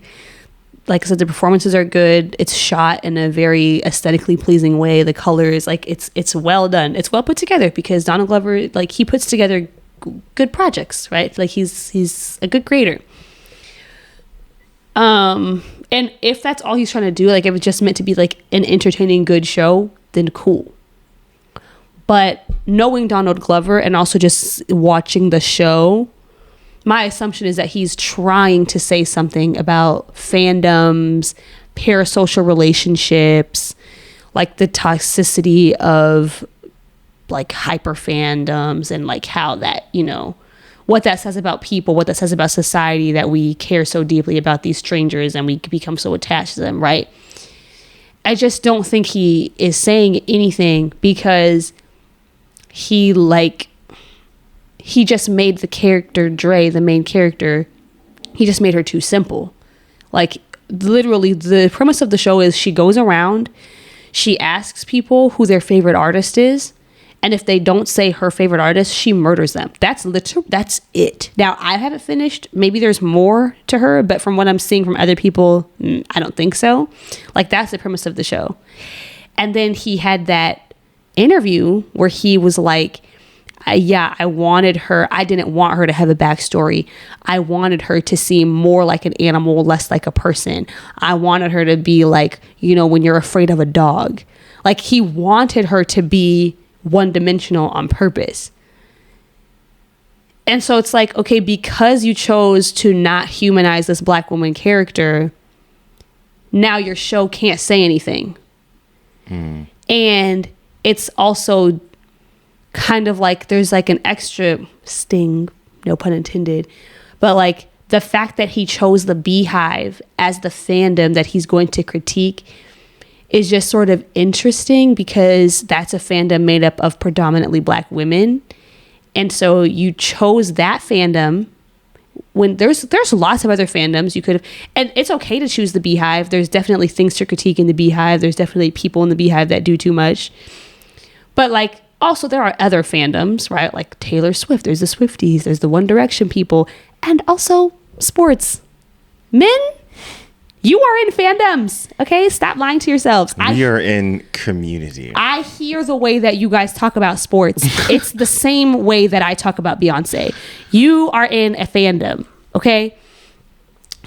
Like I said, the performances are good. It's shot in a very aesthetically pleasing way. The colors, like, it's well done. It's well put together because Donald Glover, like, he puts together good projects, right? Like, he's a good creator. And if that's all he's trying to do, like, if it's just meant to be like an entertaining, good show, then cool. But knowing Donald Glover and also just watching the show, my assumption is that he's trying to say something about fandoms, parasocial relationships, like the toxicity of like hyper fandoms, and like how that, you know, what that says about people, what that says about society, that we care so deeply about these strangers and we become so attached to them, right? I just don't think he is saying anything because he just made the character Dre, the main character, he just made her too simple. Like, literally, the premise of the show is she goes around, she asks people who their favorite artist is, and if they don't say her favorite artist, she murders them. That's it. Now, I haven't finished. Maybe there's more to her, but from what I'm seeing from other people, I don't think so. Like, that's the premise of the show. And then he had that interview where he was like, I wanted her. I didn't want her to have a backstory. I wanted her to seem more like an animal, less like a person. I wanted her to be like, you know, when you're afraid of a dog. Like, he wanted her to be one-dimensional on purpose. And so it's like, okay, because you chose to not humanize this Black woman character, now your show can't say anything. And it's also kind of like there's like an extra sting, no pun intended, but like the fact that he chose the Beehive as the fandom that he's going to critique is just sort of interesting, because that's a fandom made up of predominantly Black women. And so you chose that fandom when there's lots of other fandoms you could have, and it's okay to choose the Beehive. There's definitely things to critique in the Beehive. There's definitely people in the Beehive that do too much. But like, also there are other fandoms, right? Like Taylor Swift, there's the Swifties, there's the One Direction people, and also sports. Men, you are in fandoms, okay? Stop lying to yourselves. We are in community. I hear the way that you guys talk about sports. It's the same way that I talk about Beyonce. You are in a fandom, okay?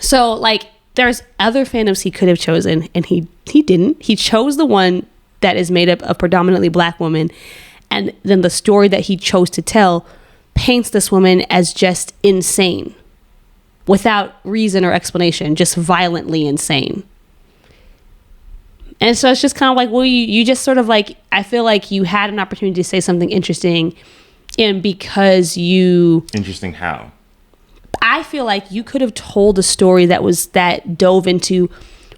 So, like, there's other fandoms he could have chosen, and he didn't. He chose the one that is made up of predominantly Black women, and then the story that he chose to tell paints this woman as just insane, without reason or explanation, just violently insane. And so it's just kind of like, well, you just sort of like, I feel like you had an opportunity to say something interesting, and because you... Interesting how? I feel like you could have told a story that dove into,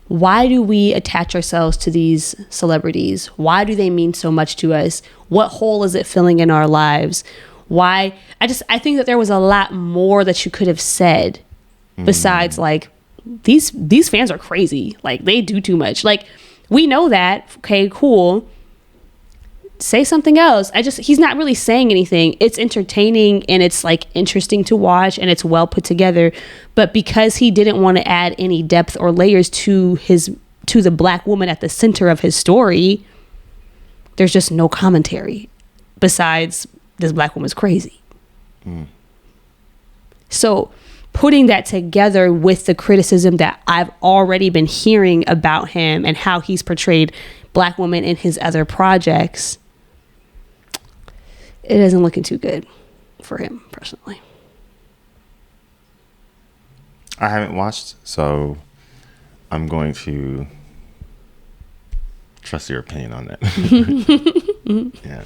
why do we attach ourselves to these celebrities? Why do they mean so much to us? What hole is it filling in our lives? Why? I think that there was a lot more that you could have said besides like, these fans are crazy. Like, they do too much. Like, we know that. Okay, cool. Say something else. He's not really saying anything. It's entertaining and it's like interesting to watch and it's well put together. But because he didn't want to add any depth or layers to the Black woman at the center of his story, there's just no commentary besides this Black woman's crazy. So putting that together with the criticism that I've already been hearing about him and how he's portrayed Black women in his other projects, it isn't looking too good for him personally. I haven't watched, so I'm going to trust your opinion on that. Yeah.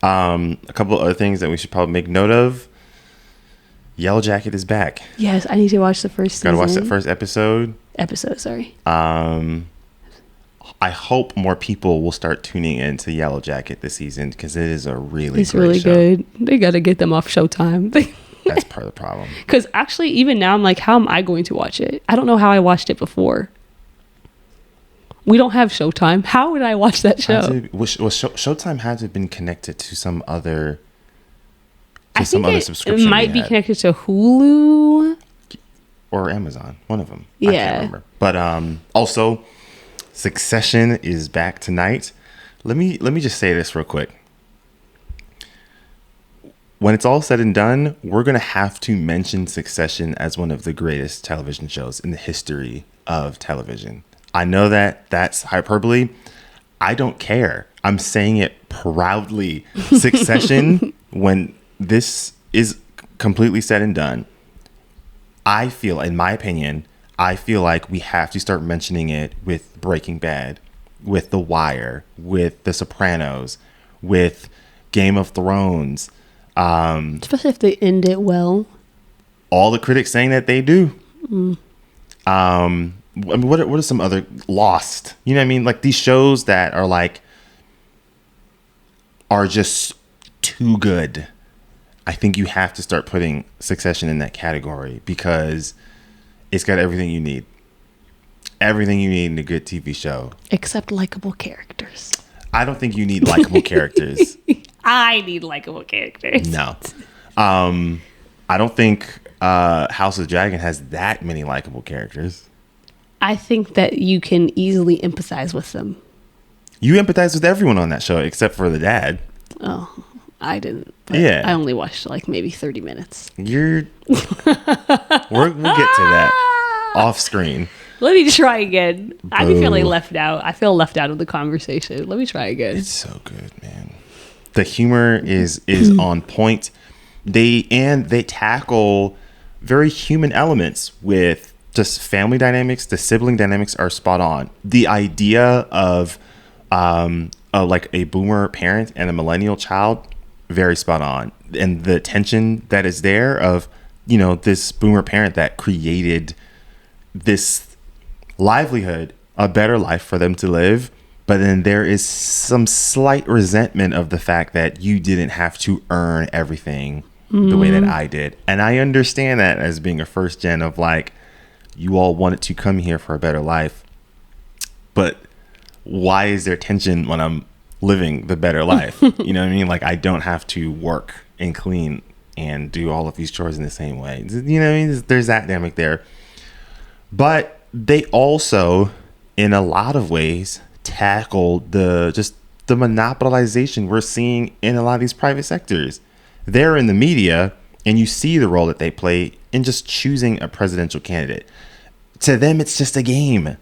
A couple of other things that we should probably make note of. Yellow Jacket is back. Yes, I need to watch the first season. Gotta watch that first episode. Sorry. I hope more people will start tuning into Yellow Jacket this season, because it is a really it's really show. Good. They got to get them off Showtime. That's part of the problem. Because actually, even now, I'm like, how am I going to watch it? I don't know how I watched it before. We don't have Showtime. How would I watch that show? Showtime had to have been connected to some other... I think it might be connected to Hulu or Amazon, one of them. Yeah. I can't remember. But also, Succession is back tonight. Let me just say this real quick. When it's all said and done, we're going to have to mention Succession as one of the greatest television shows in the history of television. I know that that's hyperbole. I don't care. I'm saying it proudly. Succession, when this is completely said and done, I feel, in my opinion, I feel like we have to start mentioning it with Breaking Bad, with The Wire, with The Sopranos, with Game of Thrones. Especially if they end it well. All the critics saying that they do. I mean, what are some other Lost? You know what I mean? Like these shows that are like are just too good. I think you have to start putting Succession in that category because it's got everything you need. Everything you need in a good TV show. Except likable characters. I don't think you need likable characters. I need likable characters. No. I don't think House of the Dragon has that many likable characters. I think that you can easily empathize with them. You empathize with everyone on that show except for the dad. Oh, I didn't. But Yeah. I only watched like maybe 30 minutes. We'll get to that off screen. Let me try again. I be feeling Boo. left out. I feel left out of the conversation. Let me try again. It's so good, man. The humor is on point. They tackle very human elements with just family dynamics. The sibling dynamics are spot on. The idea of like a boomer parent and a millennial child, very spot on. And the tension that is there of, you know, this boomer parent that created this livelihood, a better life for them to live. But then there is some slight resentment of the fact that you didn't have to earn everything the way that I did. And I understand that as being a first gen of like, you all wanted to come here for a better life. But why is there tension when I'm living the better life? You know what I mean? Like I don't have to work and clean and do all of these chores in the same way. You know what I mean? There's that dynamic there. But they also, in a lot of ways, tackle the monopolization we're seeing in a lot of these private sectors. They're in the media, and you see the role that they play in just choosing a presidential candidate. To them, it's just a game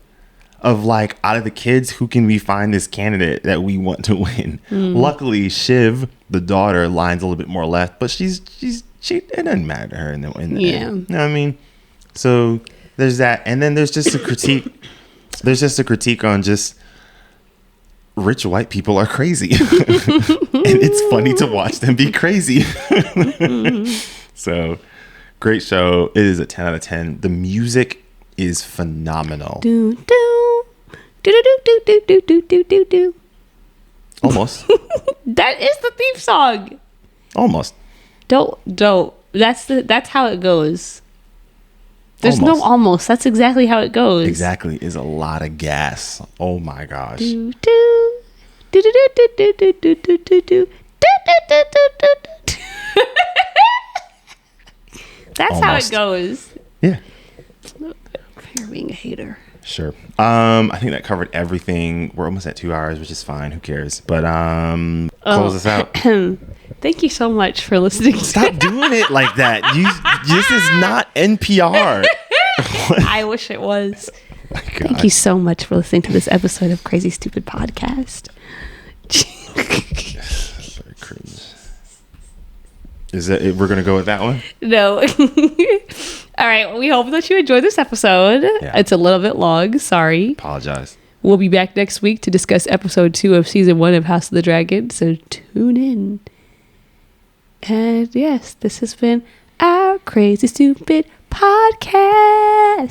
of like, out of the kids, who can we find this candidate that we want to win? Luckily, Shiv, the daughter, lines a little bit more left, but she it doesn't matter to her in the end. You know what I mean? So there's that, and then there's just a critique. There's just a critique on just rich white people are crazy. And it's funny to watch them be crazy. So great show. It is a 10 out of 10. The music is phenomenal. Do do do do do do do do do do do. Almost. That is the theme song. Almost. Don't. That's how it goes. There's no almost. That's exactly how it goes. Exactly. Is a lot of gas. Oh my gosh. Do do do do do do do do do do do do do do. That's how it goes. Yeah. You're being a hater. Sure. I think that covered everything. We're almost at 2 hours, which is fine. Who cares? But close us out. Thank you so much for listening. Stop doing it like that. This is not NPR. I wish it was. Thank you so much for listening to this episode of Crazy Stupid Podcast. Very cringe. Is that it? We're gonna go with that one? No. All right. We hope that you enjoyed this episode. Yeah. It's a little bit long. Sorry. Apologize. We'll be back next week to discuss episode 2 of season 1 of House of the Dragon. So tune in. And yes, this has been our Crazy Stupid Podcast.